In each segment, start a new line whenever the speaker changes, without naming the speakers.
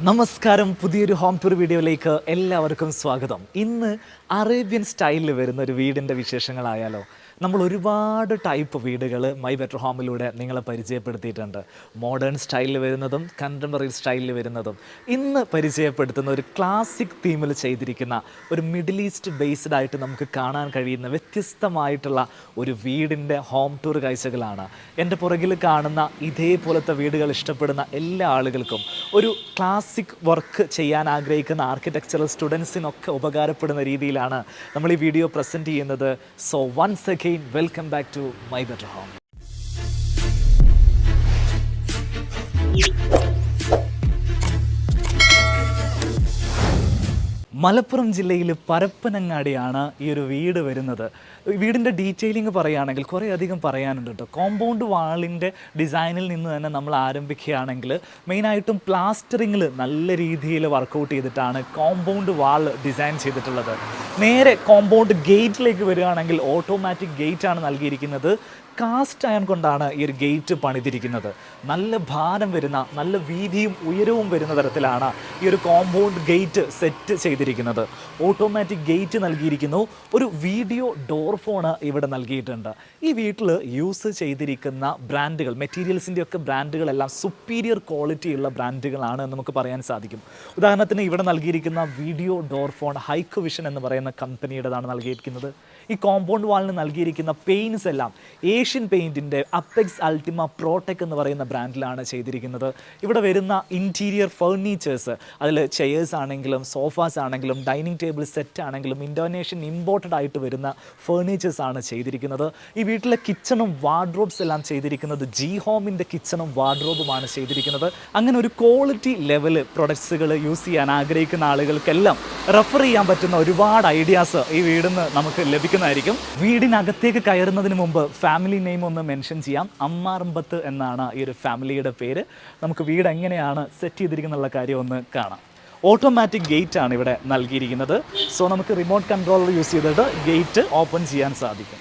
നമസ്കാരം, പുതിയൊരു home tour വീഡിയോയിലേക്ക് എല്ലാവർക്കും സ്വാഗതം. ഇന്ന് അറേബ്യൻ സ്റ്റൈലിൽ വരുന്ന ഒരു വീടിൻ്റെ വിശേഷങ്ങളായാലോ. നമ്മൾ ഒരുപാട് ടൈപ്പ് വീടുകൾ മൈ ബെറ്റർ ഹോമിലൂടെ നിങ്ങളെ പരിചയപ്പെടുത്തിയിട്ടുണ്ട്. മോഡേൺ സ്റ്റൈലിൽ വരുന്നതും കണ്ടംപററി സ്റ്റൈലിൽ വരുന്നതും. ഇന്ന് പരിചയപ്പെടുത്തുന്ന ഒരു ക്ലാസിക് തീമിൽ ചെയ്തിരിക്കുന്ന ഒരു മിഡിൽ ഈസ്റ്റ് ബേസ്ഡ് ആയിട്ട് നമുക്ക് കാണാൻ കഴിയുന്ന വ്യത്യസ്തമായിട്ടുള്ള ഒരു വീടിൻ്റെ ഹോം ടൂർ കാഴ്ചകളാണ്. എൻ്റെ പുറകിൽ കാണുന്ന ഇതേപോലത്തെ വീടുകൾ ഇഷ്ടപ്പെടുന്ന എല്ലാ ആളുകൾക്കും, ഒരു ക്ലാസിക് വർക്ക് ചെയ്യാൻ ആഗ്രഹിക്കുന്ന ആർക്കിടെക്ചറൽ സ്റ്റുഡൻസിനൊക്കെ ഉപകാരപ്പെടുന്ന രീതിയിലാണ് നമ്മൾ ഈ വീഡിയോ പ്രസൻറ്റ് ചെയ്യുന്നത്. So once again welcome back to my better home. Malappuram ജില്ലയിൽ പരപ്പനങ്ങാടിയാണ് ഈ ഒരു വീട് വരുന്നത്. വീടിൻ്റെ ഡീറ്റെയിലിംഗ് പറയുകയാണെങ്കിൽ കുറേ അധികം പറയാനുണ്ട് കേട്ടോ. കോമ്പൗണ്ട് വാളിൻ്റെ ഡിസൈനിൽ നിന്ന് തന്നെ നമ്മൾ ആരംഭിക്കുകയാണെങ്കിൽ മെയിനായിട്ടും പ്ലാസ്റ്ററിങ്ങിൽ നല്ല രീതിയിൽ വർക്കൗട്ട് ചെയ്തിട്ടാണ് കോമ്പൗണ്ട് വാൾ ഡിസൈൻ ചെയ്തിട്ടുള്ളത്. നേരെ കോമ്പൗണ്ട് ഗേറ്റിലേക്ക് വരികയാണെങ്കിൽ ഓട്ടോമാറ്റിക് ഗേറ്റാണ് നൽകിയിരിക്കുന്നത്. കാസ്റ്റ് അയൺ കൊണ്ടാണ് ഈ ഒരു ഗേറ്റ് പണിതിരിക്കുന്നത്. നല്ല ഭാരം വരുന്ന, നല്ല വീതിയും ഉയരവും വരുന്ന തരത്തിലാണ് ഈ ഒരു കോമ്പൗണ്ട് ഗേറ്റ് സെറ്റ് ചെയ്തിരിക്കുന്നത്. ഓട്ടോമാറ്റിക് ഗേറ്റ് നൽകിയിരിക്കുന്നു. ഒരു വീഡിയോ ഡോർ ഫോണ് ഇവിടെ നൽകിയിട്ടുണ്ട്. ഈ വീട്ടിൽ യൂസ് ചെയ്തിരിക്കുന്ന ബ്രാൻഡുകൾ, മെറ്റീരിയൽസിൻ്റെ ഒക്കെ ബ്രാൻഡുകളെല്ലാം സുപ്പീരിയർ ക്വാളിറ്റിയുള്ള ബ്രാൻഡുകളാണ് നമുക്ക് പറയാൻ സാധിക്കും. ഉദാഹരണത്തിന് ഇവിടെ നൽകിയിരിക്കുന്ന video door phone hike vision എന്ന് പറയുന്ന കമ്പനിയുടേതാണ് നൽകിയിരിക്കുന്നത്. ഈ കോമ്പൗണ്ട് വാളിന് നൽകിയിരിക്കുന്ന പെയിൻസ് എല്ലാം ഏഷ്യൻ പെയിൻറ്റിൻ്റെ അപ്പെക്സ് അൾട്ടിമ പ്രോടെക് എന്ന് പറയുന്ന ബ്രാൻഡിലാണ് ചെയ്തിരിക്കുന്നത്. ഇവിടെ വരുന്ന ഇൻറ്റീരിയർ ഫർണിച്ചേഴ്സ്, അതിൽ ചെയേഴ്സ് ആണെങ്കിലും സോഫാസ് ആണെങ്കിലും ഡൈനിങ് ടേബിൾ സെറ്റ് ആണെങ്കിലും ഇന്തോനേഷ്യൻ ഇമ്പോർട്ടഡ് ആയിട്ട് വരുന്ന ഫർണിച്ചേഴ്സ് ആണ് ചെയ്തിരിക്കുന്നത്. ഈ വീട്ടിലെ കിച്ചണും വാർഡ്രോബ്സ് എല്ലാം ചെയ്തിരിക്കുന്നത് ജി ഹോമിൻ്റെ കിച്ചണും വാർഡ്രോബുമാണ് ചെയ്തിരിക്കുന്നത്. അങ്ങനെ ഒരു ക്വാളിറ്റി ലെവൽ പ്രൊഡക്ട്സുകൾ യൂസ് ചെയ്യാൻ ആഗ്രഹിക്കുന്ന ആളുകൾക്കെല്ലാം റെഫർ ചെയ്യാൻ പറ്റുന്ന ഒരുപാട് ഐഡിയാസ് ഈ വീടിൽ നിന്ന് നമുക്ക് ലഭിക്കുന്നതായിരിക്കും. വീടിനകത്തേക്ക് കയറുന്നതിന് മുമ്പ് ഫാമിലി നെയിം ഒന്ന് മെൻഷൻ ചെയ്യാം. അമ്മാറമ്പത്ത് എന്നാണ് ഈ ഒരു ഫാമിലിയുടെ പേര്. നമുക്ക് വീട് എങ്ങനെയാണ് സെറ്റ് ചെയ്തിരിക്കുന്നുള്ള കാര്യം ഒന്ന് കാണാം. ഓട്ടോമാറ്റിക് ഗേറ്റ് ആണ് ഇവിടെ നൽകിയിരിക്കുന്നത്. സോ നമുക്ക് റിമോട്ട് കൺട്രോളർ യൂസ് ചെയ്തിട്ട് ഗേറ്റ് ഓപ്പൺ ചെയ്യാൻ സാധിക്കും.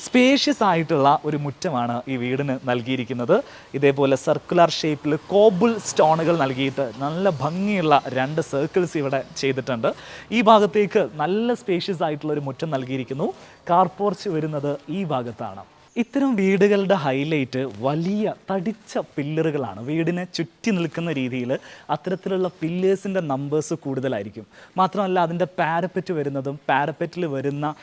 സ്പേഷ്യസ് ആയിട്ടുള്ള ഒരു മുറ്റമാണ് ഈ വീടിന് നൽകിയിരിക്കുന്നത്. ഇതേപോലെ സർക്കുലർ ഷേപ്പിൽ കോബിൾ സ്റ്റോണുകൾ നൽകിയിട്ട് നല്ല ഭംഗിയുള്ള 2 സർക്കിൾസ് ഇവിടെ ചെയ്തിട്ടുണ്ട്. ഈ ഭാഗത്തേക്ക് നല്ല സ്പേഷ്യസ് ആയിട്ടുള്ള ഒരു മുറ്റം നൽകിയിരിക്കുന്നു. കാർ പോർച്ച് വരുന്നത് ഈ ഭാഗത്താണ്. ഇത്തരം വീടുകളുടെ ഹൈലൈറ്റ് വലിയ തടിച്ച പില്ലറുകളാണ്. വീടിനെ ചുറ്റി നിൽക്കുന്ന രീതിയിൽ അത്തരത്തിലുള്ള പില്ലേഴ്സിൻ്റെ നമ്പേഴ്സ് കൂടുതലായിരിക്കും. മാത്രമല്ല അതിൻ്റെ പാരപ്പറ്റ് വരുന്നതും പാരപ്പറ്റിൽ വരുന്ന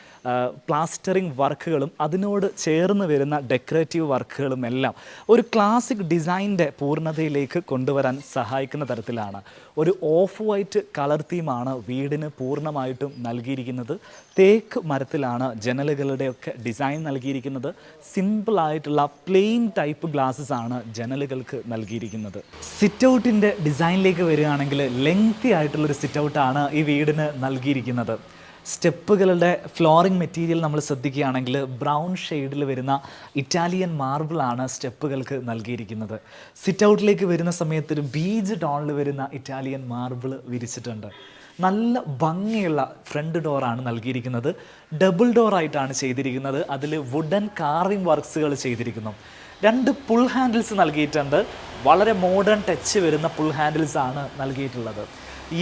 പ്ലാസ്റ്ററിങ് വർക്കുകളും അതിനോട് ചേർന്ന് വരുന്ന ഡെക്കറേറ്റീവ് വർക്കുകളും എല്ലാം ഒരു ക്ലാസിക് ഡിസൈൻ്റെ പൂർണ്ണതയിലേക്ക് കൊണ്ടുവരാൻ സഹായിക്കുന്ന തരത്തിലാണ്. ഒരു ഓഫ് വൈറ്റ് കളർ തീമാണ് വീടിന് പൂർണ്ണമായിട്ടും നൽകിയിരിക്കുന്നത്. തേക്ക് മരത്തിലാണ് ജനലുകളുടെയൊക്കെ ഡിസൈൻ നൽകിയിരിക്കുന്നത്. സിമ്പിളായിട്ടുള്ള പ്ലെയിൻ ടൈപ്പ് ഗ്ലാസ്സസ് ആണ് ജനലുകൾക്ക് നൽകിയിരിക്കുന്നത്. സിറ്റ് ഔട്ടിൻ്റെ ഡിസൈനിലേക്ക് വരികയാണെങ്കിൽ ലെങ്തി ആയിട്ടുള്ളൊരു സിറ്റ് ഔട്ടാണ് ഈ വീടിന് നൽകിയിരിക്കുന്നത്. സ്റ്റെപ്പുകളുടെ ഫ്ലോറിംഗ് മെറ്റീരിയൽ നമ്മൾ ശ്രദ്ധിക്കുകയാണെങ്കിൽ ബ്രൗൺ ഷെയ്ഡിൽ വരുന്ന ഇറ്റാലിയൻ മാർബിളാണ് സ്റ്റെപ്പുകൾക്ക് നൽകിയിരിക്കുന്നത്. സിറ്റ് ഔട്ടിലേക്ക് വരുന്ന സമയത്ത് ഒരു ബീജ് ടോണിൽ വരുന്ന ഇറ്റാലിയൻ മാർബിൾ വിരിച്ചിട്ടുണ്ട്. നല്ല ഭംഗിയുള്ള ഫ്രണ്ട് ഡോറാണ് നൽകിയിരിക്കുന്നത്. ഡബിൾ ഡോറായിട്ടാണ് ചെയ്തിരിക്കുന്നത്. അതിൽ വുഡൻ കാർവിംഗ് വർക്ക്സുകൾ ചെയ്തിരിക്കുന്നു. 2 പുൾ ഹാൻഡിൽസ് നൽകിയിട്ടുണ്ട്. വളരെ മോഡേൺ ടച്ച് വരുന്ന പുൾ ഹാൻഡിൽസ് ആണ് നൽകിയിട്ടുള്ളത്.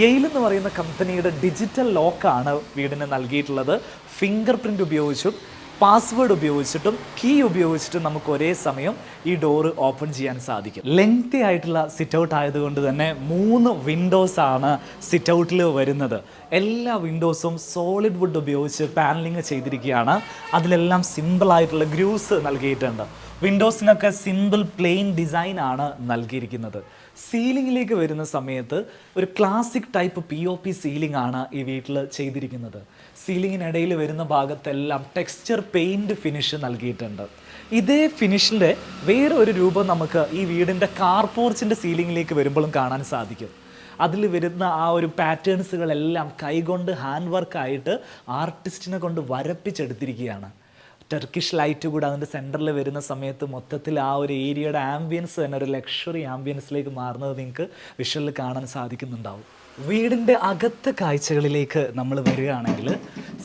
യെയിൽ എന്ന് പറയുന്ന കമ്പനിയുടെ ഡിജിറ്റൽ ലോക്കാണ് വീടിന് നൽകിയിട്ടുള്ളത്. ഫിംഗർ പ്രിൻ്റ് ഉപയോഗിച്ചും പാസ്വേഡ് ഉപയോഗിച്ചിട്ടും കീ ഉപയോഗിച്ചിട്ടും നമുക്ക് ഒരേ സമയം ഈ ഡോറ് ഓപ്പൺ ചെയ്യാൻ സാധിക്കും. ലെങ്തി ആയിട്ടുള്ള സിറ്റ് ഔട്ട് ആയതുകൊണ്ട് തന്നെ 3 വിൻഡോസ് ആണ് സിറ്റ് ഔട്ടിൽ വരുന്നത്. എല്ലാ വിൻഡോസും സോളിഡ് വുഡ് ഉപയോഗിച്ച് പാനലിങ് ചെയ്തിരിക്കുകയാണ്. അതിലെല്ലാം സിമ്പിളായിട്ടുള്ള ഗ്രൂസ് നൽകിയിട്ടുണ്ട്. വിൻഡോസിനൊക്കെ സിമ്പിൾ പ്ലെയിൻ ഡിസൈൻ ആണ് നൽകിയിരിക്കുന്നത്. സീലിങ്ങിലേക്ക് വരുന്ന സമയത്ത് ഒരു ക്ലാസിക് ടൈപ്പ് POP സീലിംഗ് ആണ് ഈ വീട്ടിൽ ചെയ്തിരിക്കുന്നത്. സീലിങ്ങിനിടയിൽ വരുന്ന ഭാഗത്തെല്ലാം ടെക്സ്ചർ പെയിൻറ് ഫിനിഷ് നൽകിയിട്ടുണ്ട്. ഇതേ ഫിനിഷിൻ്റെ വേറെ ഒരു രൂപം നമുക്ക് ഈ വീടിൻ്റെ കാർ പോർച്ചിൻ്റെ സീലിങ്ങിലേക്ക് വരുമ്പോഴും കാണാൻ സാധിക്കും. അതിൽ വരുന്ന ആ ഒരു പാറ്റേൺസുകളെല്ലാം കൈകൊണ്ട് ഹാൻഡ് വർക്കായിട്ട് ആർട്ടിസ്റ്റിനെ കൊണ്ട് വരപ്പിച്ചെടുത്തിരിക്കുകയാണ്. ടർക്കിഷ് ലൈറ്റ് കൂടെ അതിൻ്റെ സെൻറ്ററിൽ വരുന്ന സമയത്ത് മൊത്തത്തിൽ ആ ഒരു ഏരിയയുടെ ആംബിയൻസ് തന്നെ ഒരു ലക്ഷറി ആംബിയൻസിലേക്ക് മാറുന്നത് നിങ്ങൾക്ക് വിഷ്വലിൽ കാണാൻ സാധിക്കുന്നുണ്ടാവും. വീടിൻ്റെ അകത്തെ കാഴ്ചകളിലേക്ക് നമ്മൾ വരികയാണെങ്കിൽ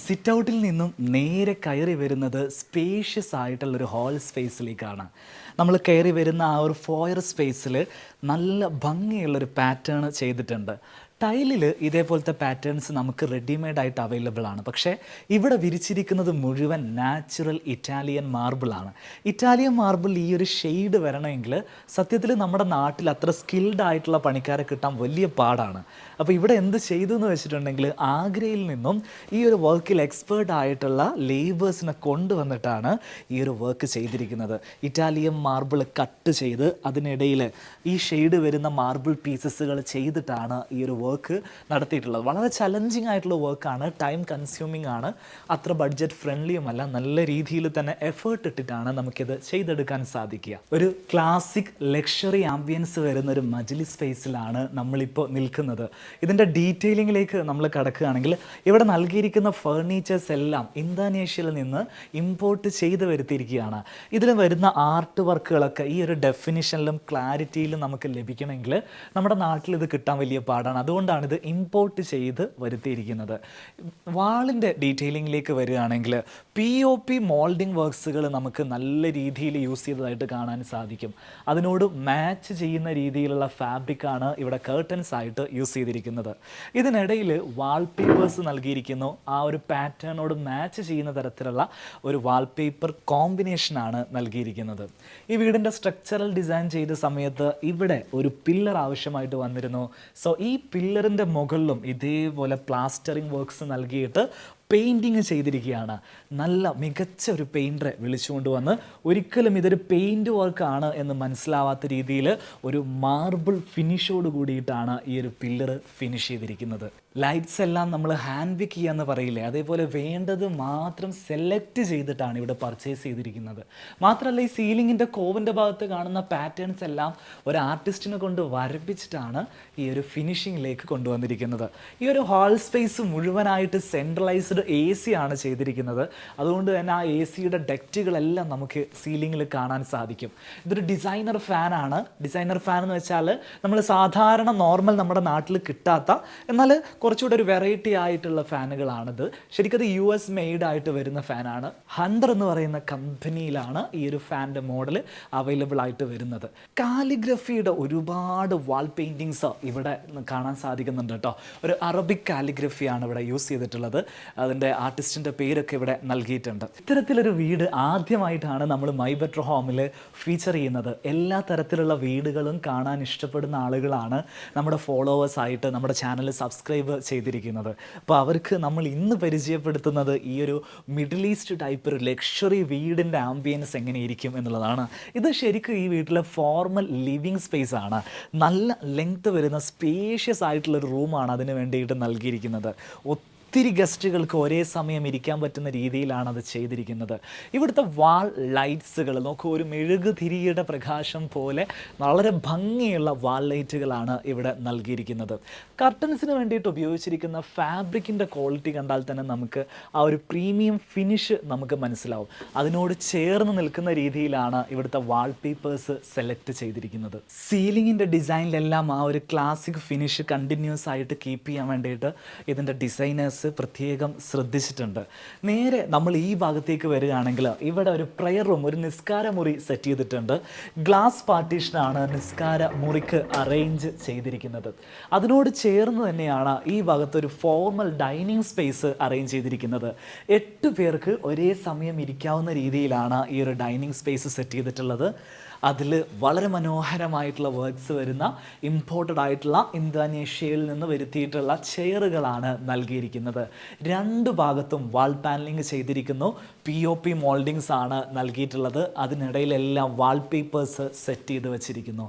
സിറ്റ് ഔട്ടിൽ നിന്നും നേരെ കയറി വരുന്നത് സ്പേഷ്യസ് ആയിട്ടുള്ളൊരു ഹാൾ സ്പേസിലേക്കാണ്. നമ്മൾ കയറി വരുന്ന ആ ഒരു ഫോയർ സ്പേസിൽ നല്ല ഭംഗിയുള്ളൊരു പാറ്റേൺ ചെയ്തിട്ടുണ്ട്. ടൈലിൽ ഇതേപോലത്തെ പാറ്റേൺസ് നമുക്ക് റെഡിമെയ്ഡ് ആയിട്ട് അവൈലബിൾ ആണ്. പക്ഷേ ഇവിടെ വിരിച്ചിരിക്കുന്നത് മുഴുവൻ നാച്ചുറൽ ഇറ്റാലിയൻ മാർബിളാണ്. ഇറ്റാലിയൻ മാർബിൾ ഈ ഒരു ഷെയ്ഡ് വരണമെങ്കിൽ സത്യത്തിൽ നമ്മുടെ നാട്ടിൽ അത്ര സ്കിൽഡ് ആയിട്ടുള്ള പണിക്കാരെ കിട്ടാൻ വലിയ പാടാണ്. അപ്പോൾ ഇവിടെ എന്ത് ചെയ്തു എന്ന് വെച്ചിട്ടുണ്ടെങ്കിൽ ആഗ്രയിൽ നിന്നും ഈ ഒരു വർക്കിൽ എക്സ്പേർട്ട് ആയിട്ടുള്ള ലേബേഴ്സിനെ കൊണ്ടുവന്നിട്ടാണ് ഈ ഒരു വർക്ക് ചെയ്തിരിക്കുന്നത്. ഇറ്റാലിയൻ മാർബിൾ കട്ട് ചെയ്ത് അതിനിടയിൽ ഈ ഷെയ്ഡ് വരുന്ന മാർബിൾ പീസസുകൾ ചെയ്തിട്ടാണ് ഈ ഒരു വർക്ക് നടത്തിയിട്ടുള്ളത്. വളരെ ചലഞ്ചിങ് ആയിട്ടുള്ള വർക്കാണ്, ടൈം കൺസ്യൂമിങ് ആണ്, അത്ര ബഡ്ജറ്റ് ഫ്രണ്ട്ലിയുമല്ല. നല്ല രീതിയിൽ തന്നെ എഫേർട്ട് ഇട്ടിട്ടാണ് നമുക്കിത് ചെയ്തെടുക്കാൻ സാധിക്കുക. ഒരു ക്ലാസിക് ലക്ഷറി ആംബിയൻസ് വരുന്ന ഒരു മജ്ലിസ് സ്പേസിലാണ് നമ്മളിപ്പോൾ നിൽക്കുന്നത്. ഇതിൻ്റെ ഡീറ്റെയിലിങ്ങിലേക്ക് നമ്മൾ കടക്കുകയാണെങ്കിൽ ഇവിടെ നൽകിയിരിക്കുന്ന ഫർണിച്ചേഴ്സ് എല്ലാം ഇന്തോനേഷ്യയിൽ നിന്ന് ഇമ്പോർട്ട് ചെയ്ത് വരുത്തിയിരിക്കുകയാണ്. ഇതിൽ വരുന്ന ആർട്ട് വർക്കുകളൊക്കെ ഈ ഒരു ഡെഫിനിഷനിലും ക്ലാരിറ്റിയിലും നമുക്ക് ലഭിക്കണമെങ്കിൽ നമ്മുടെ നാട്ടിൽ ഇത് കിട്ടാൻ വലിയ പാടാണ്. അതുകൊണ്ടാണ് ഇത് ഇമ്പോർട്ട് ചെയ്ത് വരുത്തിയിരിക്കുന്നത്. വാളിൻ്റെ ഡീറ്റെയിലിങ്ങിലേക്ക് വരികയാണെങ്കിൽ POP മോൾഡിംഗ് വർക്ക്സുകൾ നമുക്ക് നല്ല രീതിയിൽ യൂസ് ചെയ്തതായിട്ട് കാണാൻ സാധിക്കും. അതിനോട് മാച്ച് ചെയ്യുന്ന രീതിയിലുള്ള ഫാബ്രിക്കാണ് ഇവിടെ കർട്ടൻസ് ആയിട്ട് യൂസ് ചെയ്തിരിക്കുന്നത്. ഇതിനിടയിൽ വാൾപേപ്പേഴ്സ് നൽകിയിരിക്കുന്നു. ആ ഒരു പാറ്റേണോട് മാച്ച് ചെയ്യുന്ന തരത്തിലുള്ള ഒരു വാൾപേപ്പർ കോമ്പിനേഷനാണ് നൽകിയിരിക്കുന്നത്. ഈ വീടിൻ്റെ സ്ട്രക്ചറൽ ഡിസൈൻ ചെയ്ത സമയത്ത് ഇവിടെ ഒരു പില്ലർ ആവശ്യമായിട്ട് വന്നിരുന്നു. സോ ഈ പില്ലറിൻ്റെ മുകളിലും ഇതേപോലെ പ്ലാസ്റ്ററിങ് വർക്ക്സ് നൽകിയിട്ട് പെയിൻറ്റിങ് ചെയ്തിരിക്കുകയാണ്. നല്ല മികച്ച ഒരു പെയിൻറ്ററെ വിളിച്ചുകൊണ്ട് വന്ന് ഒരിക്കലും ഇതൊരു പെയിൻറ്റ് വർക്കാണ് എന്ന് മനസ്സിലാവാത്ത രീതിയിൽ ഒരു മാർബിൾ ഫിനിഷോട് കൂടിയിട്ടാണ് ഈ ഒരു പില്ലർ ഫിനിഷ് ചെയ്തിരിക്കുന്നത്. ലൈറ്റ്സ് എല്ലാം നമ്മൾ ഹാൻഡ് പിക്ക് ചെയ്യാന്ന് പറയില്ലേ, അതേപോലെ വേണ്ടത് മാത്രം സെലക്ട് ചെയ്തിട്ടാണ് ഇവിടെ പർച്ചേസ് ചെയ്തിരിക്കുന്നത്. മാത്രമല്ല ഈ സീലിങ്ങിൻ്റെ കോവിൻ്റെ ഭാഗത്ത് കാണുന്ന പാറ്റേൺസ് എല്ലാം ഒരു ആർട്ടിസ്റ്റിനെ കൊണ്ട് വരപ്പിച്ചിട്ടാണ് ഈ ഒരു ഫിനിഷിങ്ങിലേക്ക് കൊണ്ടുവന്നിരിക്കുന്നത്. ഈ ഒരു ഹാൾ സ്പേസ് മുഴുവനായിട്ട് സെൻട്രലൈസ്ഡ് AC ആണ് ചെയ്തിരിക്കുന്നത്. അതുകൊണ്ട് തന്നെ ആ AC-യുടെ ഡെക്റ്റുകളെല്ലാം നമുക്ക് സീലിങ്ങിൽ കാണാൻ സാധിക്കും. ഇതൊരു ഡിസൈനർ ഫാനാണ്. ഡിസൈനർ ഫാൻ എന്ന് വെച്ചാൽ നമ്മൾ സാധാരണ നോർമൽ നമ്മുടെ നാട്ടിൽ കിട്ടാത്ത എന്നാൽ കുറച്ചുകൂടെ ഒരു വെറൈറ്റി ആയിട്ടുള്ള ഫാനുകളാണിത്. ശരിക്കും അത് US മെയ്ഡ് ആയിട്ട് വരുന്ന ഫാനാണ്. ഹണ്ടർ എന്ന് പറയുന്ന കമ്പനിയിലാണ് ഈ ഒരു ഫാനിൻ്റെ മോഡൽ അവൈലബിൾ ആയിട്ട് വരുന്നത്. കാലിഗ്രഫിയുടെ ഒരുപാട് വാൾ പെയിൻറ്റിങ്സ് ഇവിടെ കാണാൻ സാധിക്കുന്നുണ്ട് കേട്ടോ. ഒരു അറബിക് കാലിഗ്രഫിയാണ് ഇവിടെ യൂസ് ചെയ്തിട്ടുള്ളത്. അതിൻ്റെ ആർട്ടിസ്റ്റിൻ്റെ പേരൊക്കെ ഇവിടെ നൽകിയിട്ടുണ്ട്. ഇത്തരത്തിലൊരു വീട് ആദ്യമായിട്ടാണ് നമ്മൾ മൈ ബെറ്റർ ഹോമിൽ ഫീച്ചർ ചെയ്യുന്നത്. എല്ലാ തരത്തിലുള്ള വീടുകളും കാണാൻ ഇഷ്ടപ്പെടുന്ന ആളുകളാണ് നമ്മുടെ ഫോളോവേഴ്സായിട്ട് നമ്മുടെ ചാനൽ സബ്സ്ക്രൈബ് ചെയ്തിരിക്കുന്നത്. അപ്പോൾ അവർക്ക് നമ്മൾ ഇന്ന് പരിചയപ്പെടുത്തുന്നത് ഈ ഒരു മിഡിൽ ഈസ്റ്റ് ടൈപ്പ് ഒരു ലക്ഷറി വീടിൻ്റെ ആംബിയൻസ് എങ്ങനെയിരിക്കും എന്നുള്ളതാണ്. ഇത് ശരിക്കും ഈ വീട്ടിലെ ഫോർമൽ ലിവിങ് സ്പേസ് ആണ്. നല്ല ലെങ്ത് വരുന്ന സ്പേഷ്യസ് ആയിട്ടുള്ളൊരു റൂമാണ് അതിന് വേണ്ടിയിട്ട് നൽകിയിരിക്കുന്നത്. ഒത്തിരി ഗസ്റ്റുകൾക്ക് ഒരേ സമയം ഇരിക്കാൻ പറ്റുന്ന രീതിയിലാണ് അത് ചെയ്തിരിക്കുന്നത്. ഇവിടുത്തെ വാൾ ലൈറ്റ്സുകൾ നോക്കൂ, ഒരു മെഴുകുതിരിയുടെ പ്രകാശം പോലെ വളരെ ഭംഗിയുള്ള വാൾ ലൈറ്റുകളാണ് ഇവിടെ നൽകിയിരിക്കുന്നത്. കർട്ടൻസിന് വേണ്ടിയിട്ട് ഉപയോഗിച്ചിരിക്കുന്ന ഫാബ്രിക്കിൻ്റെ ക്വാളിറ്റി കണ്ടാൽ തന്നെ നമുക്ക് ആ ഒരു പ്രീമിയം ഫിനിഷ് നമുക്ക് മനസ്സിലാവും. അതിനോട് ചേർന്ന് നിൽക്കുന്ന രീതിയിലാണ് ഇവിടുത്തെ വാൾപേപ്പേഴ്സ് സെലക്ട് ചെയ്തിരിക്കുന്നത്. സീലിങ്ങിൻ്റെ ഡിസൈനിലെല്ലാം ആ ഒരു ക്ലാസിക് ഫിനിഷ് കണ്ടിന്യൂസ് ആയിട്ട് കീപ്പ് ചെയ്യാൻ വേണ്ടിയിട്ട് ഇതിൻ്റെ ഡിസൈനേഴ്സ് പ്രത്യേകം ശ്രദ്ധിച്ചിട്ടുണ്ട്. നേരെ നമ്മൾ ഈ ഭാഗത്തേക്ക് വരികയാണെങ്കിൽ ഇവിടെ ഒരു പ്രയർ റൂം, ഒരു നിസ്കാര മുറി സെറ്റ് ചെയ്തിട്ടുണ്ട്. ഗ്ലാസ് പാർട്ടീഷനാണ് നിസ്കാര മുറിക്ക് അറേഞ്ച് ചെയ്തിരിക്കുന്നത്. അതിനോട് ചേർന്ന് തന്നെയാണ് ഈ ഭാഗത്ത് ഒരു ഫോർമൽ ഡൈനിങ് സ്പേസ് അറേഞ്ച് ചെയ്തിരിക്കുന്നത്. 8 പേർക്ക് ഒരേ സമയം ഇരിക്കാവുന്ന രീതിയിലാണ് ഈ ഒരു ഡൈനിങ് സ്പേസ് സെറ്റ് ചെയ്തിട്ടുള്ളത്. അതിൽ വളരെ മനോഹരമായിട്ടുള്ള വർക്ക്സ് വരുന്ന ഇമ്പോർട്ടഡ് ആയിട്ടുള്ള ഇന്തോനേഷ്യയിൽ നിന്ന് വരുത്തിയിട്ടുള്ള ചെയറുകളാണ് നൽകിയിരിക്കുന്നത്. 2 ഭാഗത്തും വാൾ പാനലിംഗ് ചെയ്തിരിക്കുന്നു. POP മോൾഡിങ്സ് ആണ് നൽകിയിട്ടുള്ളത്. അതിനിടയിലെല്ലാം വാൾപേപ്പേഴ്സ് സെറ്റ് ചെയ്ത് വെച്ചിരിക്കുന്നു.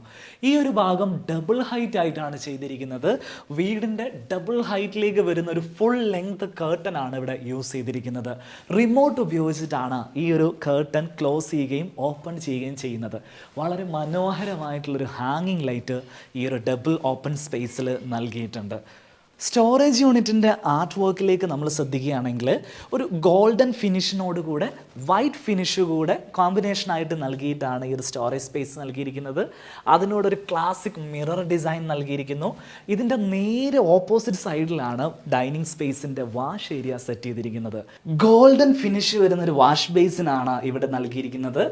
ഈ ഒരു ഭാഗം ഡബിൾ ഹൈറ്റ് ആയിട്ടാണ് ചെയ്തിരിക്കുന്നത്. വീടിൻ്റെ ഡബിൾ ഹൈറ്റിലേക്ക് വരുന്ന ഒരു ഫുൾ ലെങ്ത് കർട്ടൻ ആണ് ഇവിടെ യൂസ് ചെയ്തിരിക്കുന്നത്. റിമോട്ട് ഉപയോഗിച്ചിട്ടാണ് ഈ ഒരു കർട്ടൻ ക്ലോസ് ചെയ്യുകയും ഓപ്പൺ ചെയ്യുകയും ചെയ്യുന്നത്. വളരെ മനോഹരമായിട്ടുള്ളൊരു ഹാങ്ങിങ് ലൈറ്റ് ഈ ഒരു ഡബിൾ ഓപ്പൺ സ്പേസിൽ നൽകിയിട്ടുണ്ട്. സ്റ്റോറേജ് യൂണിറ്റിൻ്റെ ആർട്ട് വർക്കിലേക്ക് നമ്മൾ ശ്രദ്ധിക്കുകയാണെങ്കിൽ ഒരു ഗോൾഡൻ ഫിനിഷിനോട് കൂടെ വൈറ്റ് ഫിനിഷ് കൂടെ കോമ്പിനേഷനായിട്ട് നൽകിയിട്ടാണ് ഈ ഒരു സ്റ്റോറേജ് സ്പേസ് നൽകിയിരിക്കുന്നത്. അതിനോടൊരു ക്ലാസിക് മിറർ ഡിസൈൻ നൽകിയിരിക്കുന്നു. ഇതിൻ്റെ നേരെ ഓപ്പോസിറ്റ് സൈഡിലാണ് ഡൈനിങ് സ്പേസിൻ്റെ വാഷ് ഏരിയ സെറ്റ് ചെയ്തിരിക്കുന്നത്. ഗോൾഡൻ ഫിനിഷ് വരുന്ന ഒരു വാഷ് ബേസിനാണ് ഇവിടെ നൽകിയിരിക്കുന്നത്.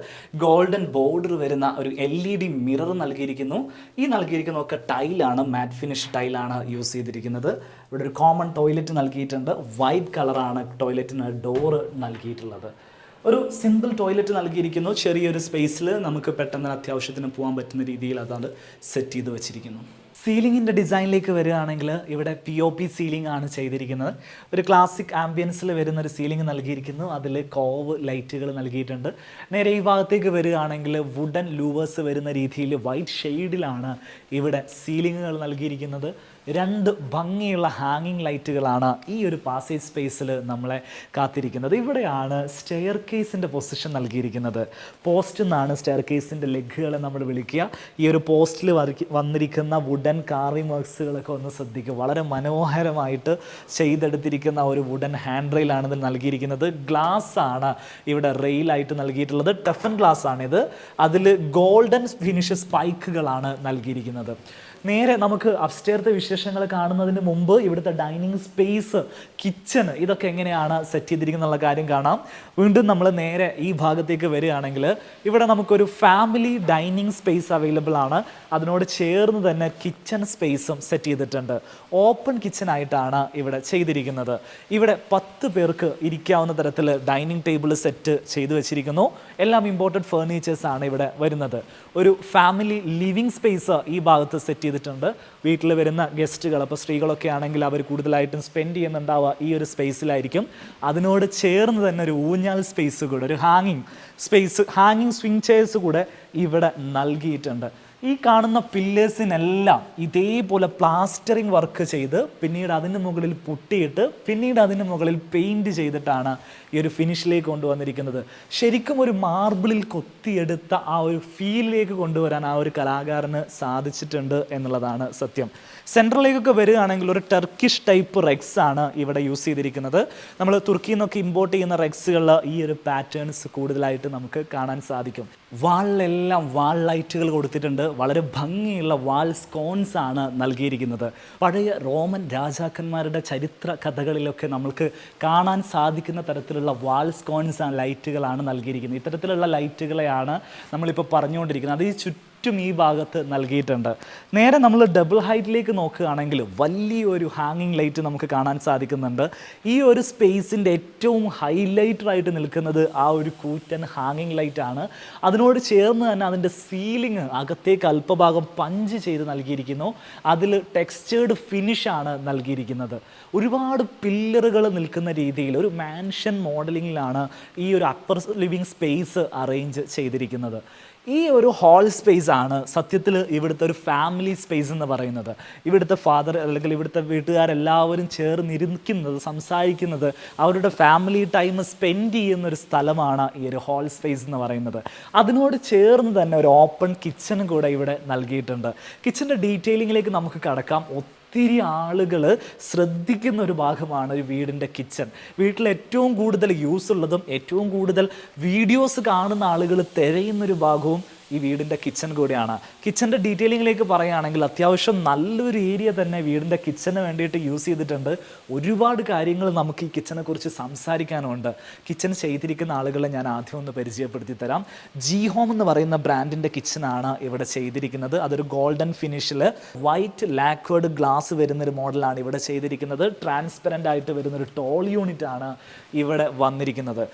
ഗോൾഡൻ ബോർഡർ വരുന്ന ഒരു LED മിറർ നൽകിയിരിക്കുന്നു. ഈ നൽകിയിരിക്കുന്നതൊക്കെ ടൈലാണ്, മാറ്റ് ഫിനിഷ് ടൈലാണ് യൂസ് ചെയ്തിരിക്കുന്നത്. ഇവിടെ ഒരു കോമൺ ടോയ്ലറ്റ് നൽകിയിട്ടുണ്ട്. വൈറ്റ് കളറാണ് ടോയ്ലറ്റിന് ഡോറ് നൽകിയിട്ടുള്ളത്. ഒരു സിമ്പിൾ ടോയ്ലറ്റ് നൽകിയിരിക്കുന്നു. ചെറിയൊരു സ്പേസിൽ നമുക്ക് പെട്ടെന്ന് അത്യാവശ്യത്തിന് പോകാൻ പറ്റുന്ന രീതിയിൽ അതാണ് സെറ്റ് ചെയ്ത് വെച്ചിരിക്കുന്നു. സീലിങ്ങിൻ്റെ ഡിസൈനിലേക്ക് വരികയാണെങ്കിൽ ഇവിടെ POP സീലിംഗ് ആണ് ചെയ്തിരിക്കുന്നത്. ഒരു ക്ലാസിക് ആംബിയൻസിൽ വരുന്നൊരു സീലിംഗ് നൽകിയിരിക്കുന്നു. അതിൽ കോവ് ലൈറ്റുകൾ നൽകിയിട്ടുണ്ട്. നേരെ ഈ ഭാഗത്തേക്ക് വരികയാണെങ്കിൽ വുഡൻ ലൂവേഴ്സ് വരുന്ന രീതിയിൽ വൈറ്റ് ഷെയ്ഡിലാണ് ഇവിടെ സീലിങ്ങുകൾ നൽകിയിരിക്കുന്നത്. 2 ഭംഗിയുള്ള ഹാങ്ങിങ് ലൈറ്റുകളാണ് ഈ ഒരു പാസേജ് സ്പേസിൽ നമ്മളെ കാത്തിരിക്കുന്നത്. ഇവിടെയാണ് സ്റ്റെയർ കേസിൻ്റെ പൊസിഷൻ നൽകിയിരിക്കുന്നത്. പോസ്റ്റ് എന്നാണ് സ്റ്റെയർ കേസിൻ്റെ ലെഗുകളെ നമ്മൾ വിളിക്കുക. ഈ ഒരു പോസ്റ്റിൽ വന്നിരിക്കുന്ന വുഡൻ കാർവിംഗ് വർക്ക്സുകളൊക്കെ ഒന്ന് ശ്രദ്ധിക്കുക. വളരെ മനോഹരമായിട്ട് ചെയ്തെടുത്തിരിക്കുന്ന ഒരു വുഡൻ ഹാൻഡ് റെയിലാണ് ഇതിൽ നൽകിയിരിക്കുന്നത്. ഗ്ലാസ് ആണ് ഇവിടെ റെയിലായിട്ട് നൽകിയിട്ടുള്ളത്. ടഫൻ ഗ്ലാസ് ആണിത്. അതിൽ ഗോൾഡൻ ഫിനിഷ് സ്പൈക്കുകളാണ് നൽകിയിരിക്കുന്നത്. നേരെ നമുക്ക് അപ്സ്റ്റെയർത്തെ വിശേഷങ്ങൾ കാണുന്നതിന് മുമ്പ് ഇവിടുത്തെ ഡൈനിങ് സ്പേസ്, കിച്ചണ് ഇതൊക്കെ എങ്ങനെയാണ് സെറ്റ് ചെയ്തിരിക്കുന്നുള്ള കാര്യം കാണാം. വീണ്ടും നമ്മൾ നേരെ ഈ ഭാഗത്തേക്ക് വരികയാണെങ്കിൽ ഇവിടെ നമുക്കൊരു ഫാമിലി ഡൈനിങ് സ്പേസ് അവൈലബിൾ ആണ്. അതിനോട് ചേർന്ന് തന്നെ കിച്ചൺ സ്പേസും സെറ്റ് ചെയ്തിട്ടുണ്ട്. ഓപ്പൺ കിച്ചൺ ആയിട്ടാണ് ഇവിടെ ചെയ്തിരിക്കുന്നത്. ഇവിടെ 10 പേർക്ക് ഇരിക്കാവുന്ന തരത്തിൽ ഡൈനിങ് ടേബിൾ സെറ്റ് ചെയ്തു വെച്ചിരിക്കുന്നു. എല്ലാം ഇമ്പോർട്ടഡ് ഫേർണിച്ചേഴ്സാണ് ഇവിടെ വരുന്നത്. ഒരു ഫാമിലി ലിവിങ് സ്പേസ് ഈ ഭാഗത്ത് സെറ്റ് ചെയ്തിട്ടുണ്ട്. വീട്ടിൽ വരുന്ന ഗസ്റ്റുകൾ, അപ്പോൾ സ്ത്രീകളൊക്കെ ആണെങ്കിൽ അവർ കൂടുതലായിട്ടും സ്പെൻഡ് ചെയ്യുന്നുണ്ടാവുക ഈ ഒരു സ്പേസിലായിരിക്കും. അതിനോട് ചേർന്ന് തന്നെ ഒരു ഊഞ്ഞാൽ സ്പേസ് കൂടെ, ഒരു ഹാങ്ങിങ് സ്പേസ്, ഹാങ്ങിങ് സ്വിങ് ചെയർസ് കൂടെ ഇവിടെ നൽകിയിട്ടുണ്ട്. ഈ കാണുന്ന പില്ലേഴ്സിനെല്ലാം ഇതേപോലെ പ്ലാസ്റ്ററിങ് വർക്ക് ചെയ്ത് പിന്നീട് അതിന് മുകളിൽ പുട്ടിയിട്ട് പിന്നീട് അതിന് മുകളിൽ പെയിൻറ് ചെയ്തിട്ടാണ് ഈ ഒരു ഫിനിഷിലേക്ക് കൊണ്ടുവന്നിരിക്കുന്നത്. ശരിക്കും ഒരു മാർബിളിൽ കൊത്തിയെടുത്ത ആ ഒരു ഫീലിലേക്ക് കൊണ്ടുവരാൻ ആ ഒരു കലാകാരന് സാധിച്ചിട്ടുണ്ട് എന്നുള്ളതാണ് സത്യം. സെൻട്രലിലേക്കൊക്കെ വരികയാണെങ്കിൽ ഒരു ടർക്കിഷ് ടൈപ്പ് റെക്സ് ആണ് ഇവിടെ യൂസ് ചെയ്തിരിക്കുന്നത്. നമ്മൾ തുർക്കിയിൽ നിന്നൊക്കെ ഇമ്പോർട്ട് ചെയ്യുന്ന റെക്സുകളിൽ ഈ ഒരു പാറ്റേൺസ് കൂടുതലായിട്ട് നമുക്ക് കാണാൻ സാധിക്കും. വാളിലെല്ലാം വാൾ ലൈറ്റുകൾ കൊടുത്തിട്ടുണ്ട്. വളരെ ഭംഗിയുള്ള വാൾ സ്കോൺസ് ആണ് നൽകിയിരിക്കുന്നത്. പഴയ റോമൻ രാജാക്കന്മാരുടെ ചരിത്ര കഥകളിലൊക്കെ നമ്മൾക്ക് കാണാൻ സാധിക്കുന്ന തരത്തിലുള്ള വാൾ സ്കോൺസ് ലൈറ്റുകളാണ് നൽകിയിരിക്കുന്നത്. ഇത്തരത്തിലുള്ള ലൈറ്റുകളെയാണ് നമ്മളിപ്പോൾ പറഞ്ഞുകൊണ്ടിരിക്കുന്നത്. അത് ചുറ്റും ഈ ഭാഗത്ത് നൽകിയിട്ടുണ്ട്. നേരെ നമ്മൾ ഡബിൾ ഹൈറ്റിലേക്ക് നോക്കുകയാണെങ്കിൽ വലിയൊരു ഹാങ്ങിങ് ലൈറ്റ് നമുക്ക് കാണാൻ സാധിക്കുന്നുണ്ട്. ഈ ഒരു സ്പേസിൻ്റെ ഏറ്റവും ഹൈലൈറ്ററായിട്ട് നിൽക്കുന്നത് ആ ഒരു കൂറ്റൻ ഹാങ്ങിങ് ലൈറ്റ് ആണ്. അതിനോട് ചേർന്ന് തന്നെ അതിൻ്റെ സീലിംഗ് അകത്തേക്ക് അല്പഭാഗം പഞ്ച് ചെയ്ത് നൽകിയിരിക്കുന്നു. അതിൽ ടെക്സ്ചേർഡ് ഫിനിഷാണ് നൽകിയിരിക്കുന്നത്. ഒരുപാട് പില്ലറുകൾ നിൽക്കുന്ന രീതിയിൽ ഒരു മാൻഷൻ മോഡലിങ്ങിലാണ് ഈ ഒരു അപ്പർ ലിവിങ് സ്പേസ് അറേഞ്ച് ചെയ്തിരിക്കുന്നത്. ഈ ഒരു ഹാൾ സ്പേസ് ആണ് സത്യത്തിൽ ഇവിടുത്തെ ഒരു ഫാമിലി സ്പേസ് എന്ന് പറയുന്നത്. ഇവിടുത്തെ ഫാദർ അല്ലെങ്കിൽ ഇവിടുത്തെ വീട്ടുകാരെല്ലാവരും ചേർന്നിരിക്കുന്നത്, സംസാരിക്കുന്നത്, അവരുടെ ഫാമിലി ടൈം സ്പെൻഡ് ചെയ്യുന്ന ഒരു സ്ഥലമാണ് ഈ ഒരു ഹാൾ സ്പേസ് എന്ന് പറയുന്നത്. അതിനോട് ചേർന്ന് തന്നെ ഒരു ഓപ്പൺ കിച്ചൺ കൂടെ ഇവിടെ നൽകിയിട്ടുണ്ട്. കിച്ചൻ്റെ ഡീറ്റെയിലിങ്ങിലേക്ക് നമുക്ക് കടക്കാം. ഒത്തിരി ആളുകൾ ശ്രദ്ധിക്കുന്ന ഒരു ഭാഗമാണ് ഒരു വീടിൻ്റെ കിച്ചൺ. വീട്ടിൽ ഏറ്റവും കൂടുതൽ യൂസ് ഉള്ളതും ഏറ്റവും കൂടുതൽ വീഡിയോസ് കാണുന്ന ആളുകൾ തിരയുന്നൊരു ഭാഗവും ഈ വീടിൻ്റെ കിച്ചൺ കൂടിയാണ്. കിച്ചൻ്റെ ഡീറ്റെയിലിങ്ങിലേക്ക് പറയുകയാണെങ്കിൽ അത്യാവശ്യം നല്ലൊരു ഏരിയ തന്നെ വീടിൻ്റെ കിച്ചന് വേണ്ടിയിട്ട് യൂസ് ചെയ്തിട്ടുണ്ട്. ഒരുപാട് കാര്യങ്ങൾ നമുക്ക് ഈ കിച്ചനെ കുറിച്ച് സംസാരിക്കാനുണ്ട്. കിച്ചൺ ചെയ്തിരിക്കുന്ന ആളുകളെ ഞാൻ ആദ്യം ഒന്ന് പരിചയപ്പെടുത്തി തരാം. ജി ഹോം എന്ന് പറയുന്ന ബ്രാൻഡിൻ്റെ കിച്ചനാണ് ഇവിടെ ചെയ്തിരിക്കുന്നത്. അതൊരു ഗോൾഡൻ ഫിനിഷിൽ വൈറ്റ് ലാക്വേർഡ് ഗ്ലാസ് വരുന്നൊരു മോഡലാണ് ഇവിടെ ചെയ്തിരിക്കുന്നത്. ട്രാൻസ്പെറൻ്റ് ആയിട്ട് വരുന്നൊരു ടോൾ യൂണിറ്റ് ആണ് ഇവിടെ വന്നിരിക്കുന്നത്.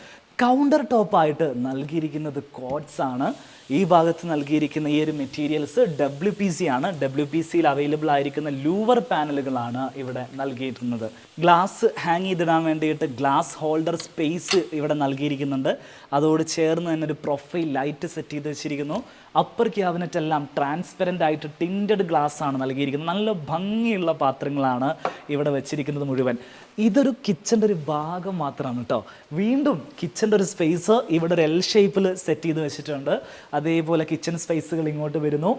കൗണ്ടർ ടോപ്പായിട്ട് നൽകിയിരിക്കുന്നത് കോട്ട്സ് ആണ്. ഈ ഭാഗത്ത് നൽകിയിരിക്കുന്ന ഈ ഒരു മെറ്റീരിയൽസ് WPC ആണ്. WPCയിൽ അവൈലബിൾ ആയിരിക്കുന്ന ലൂവർ പാനലുകളാണ് ഇവിടെ നൽകിയിട്ടുള്ളത്. ഗ്ലാസ് ഹാങ് ചെയ്തിടാൻ വേണ്ടിയിട്ട് ഗ്ലാസ് ഹോൾഡർ സ്പേസ് ഇവിടെ നൽകിയിരിക്കുന്നുണ്ട്. അതോട് ചേർന്ന് തന്നെ ഒരു പ്രൊഫൈൽ ലൈറ്റ് സെറ്റ് ചെയ്ത് വെച്ചിരിക്കുന്നു. അപ്പർ ക്യാബിനറ്റ് എല്ലാം ട്രാൻസ്പെറൻ്റ് ആയിട്ട് ടിൻറ്റഡ് ഗ്ലാസ് ആണ് നൽകിയിരിക്കുന്നത്. നല്ല ഭംഗിയുള്ള പാത്രങ്ങളാണ് ഇവിടെ വെച്ചിരിക്കുന്നത് മുഴുവൻ. ഇതൊരു കിച്ചൻ്റെ ഒരു ഭാഗം മാത്രമാണ് കേട്ടോ. വീണ്ടും കിച്ചൻ്റെ ഒരു സ്പേസ് ഇവിടെ ഒരു എൽ ഷേപ്പിൽ സെറ്റ് ചെയ്ത് വെച്ചിട്ടുണ്ട്. അതേപോലെ കിച്ചൺ സ്പേസുകൾ ഇങ്ങോട്ട് വരുന്നു.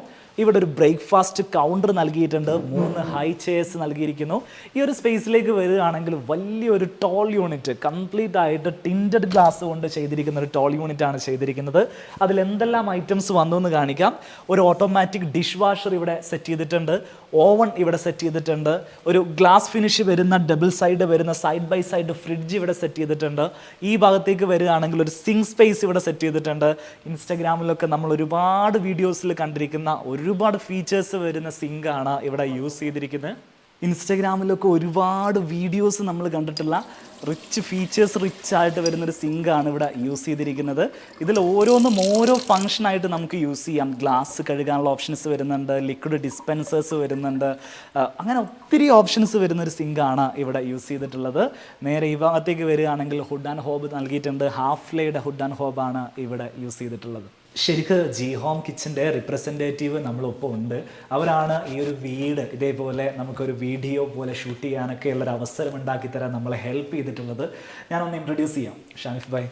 ഇവിടെ ഒരു ബ്രേക്ക്ഫാസ്റ്റ് കൗണ്ടർ നൽകിയിട്ടുണ്ട്. 3 ഹൈ ചെയർസ് നൽകിയിരിക്കുന്നു. ഈ ഒരു സ്പേസിലേക്ക് വരികയാണെങ്കിൽ വലിയൊരു ടോൾ യൂണിറ്റ്, കംപ്ലീറ്റ് ആയിട്ട് ടിൻറ്റഡ് ഗ്ലാസ് കൊണ്ട് ചെയ്തിരിക്കുന്ന ഒരു ടോൾ യൂണിറ്റ് ആണ് ചെയ്തിരിക്കുന്നത്. അതിൽ എന്തെല്ലാം ഐറ്റംസ് വന്നു എന്ന് കാണിക്കാം. ഒരു ഓട്ടോമാറ്റിക് ഡിഷ് വാഷർ ഇവിടെ സെറ്റ് ചെയ്തിട്ടുണ്ട്. ഓവൺ ഇവിടെ സെറ്റ് ചെയ്തിട്ടുണ്ട്. ഒരു ഗ്ലാസ് ഫിനിഷ് വരുന്ന ഡബിൾ സൈഡ് വരുന്ന സൈഡ് ബൈ സൈഡ് ഫ്രിഡ്ജ് ഇവിടെ സെറ്റ് ചെയ്തിട്ടുണ്ട്. ഈ ഭാഗത്തേക്ക് വരികയാണെങ്കിൽ ഒരു സിങ്ക് സ്പേസ് ഇവിടെ സെറ്റ് ചെയ്തിട്ടുണ്ട്. ഇൻസ്റ്റഗ്രാമിലൊക്കെ നമ്മൾ ഒരുപാട് വീഡിയോസിൽ കണ്ടിരിക്കുന്ന ഒരുപാട് ഫീച്ചേഴ്സ് വരുന്ന സിങ്കാണ് ഇവിടെ യൂസ് ചെയ്തിരിക്കുന്നത്. ഇൻസ്റ്റഗ്രാമിലൊക്കെ ഒരുപാട് വീഡിയോസ് നമ്മൾ കണ്ടിട്ടുള്ള റിച്ച് ആയിട്ട് വരുന്നൊരു സിങ്കാണ് ഇവിടെ യൂസ് ചെയ്തിരിക്കുന്നത്. ഇതിൽ ഓരോന്നും ഓരോ ഫങ്ഷനായിട്ട് നമുക്ക് യൂസ് ചെയ്യാം. ഗ്ലാസ് കഴുകാനുള്ള ഓപ്ഷൻസ് വരുന്നുണ്ട്, ലിക്വിഡ് ഡിസ്പെൻസേഴ്സ് വരുന്നുണ്ട്, അങ്ങനെ ഒത്തിരി ഓപ്ഷൻസ് വരുന്നൊരു സിങ്കാണ് ഇവിടെ യൂസ് ചെയ്തിട്ടുള്ളത്. നേരെ ഈ ഭാഗത്തേക്ക് വരികയാണെങ്കിൽ ഹുഡ് ആൻഡ് ഹോബ് നൽകിയിട്ടുണ്ട്. ഹാഫ് ലേയുടെ ഹുഡ് ആൻഡ് ഹോബാണ് ഇവിടെ യൂസ് ചെയ്തിട്ടുള്ളത്. ശരിക്ക് ജി ഹോം കിച്ചൻ്റെ റിപ്രസെൻറ്റേറ്റീവ് നമ്മളൊപ്പം ഉണ്ട്. അവരാണ് ഈ ഒരു വീട് ഇതേപോലെ നമുക്കൊരു വീഡിയോ പോലെ ഷൂട്ട് ചെയ്യാനൊക്കെ ഉള്ളൊരു അവസരം ഉണ്ടാക്കി തരാൻ നമ്മളെ ഹെൽപ്പ് ചെയ്തിട്ടുള്ളത്. ഞാനൊന്ന് ഇൻട്രൊഡ്യൂസ് ചെയ്യാം. Shanif bhai,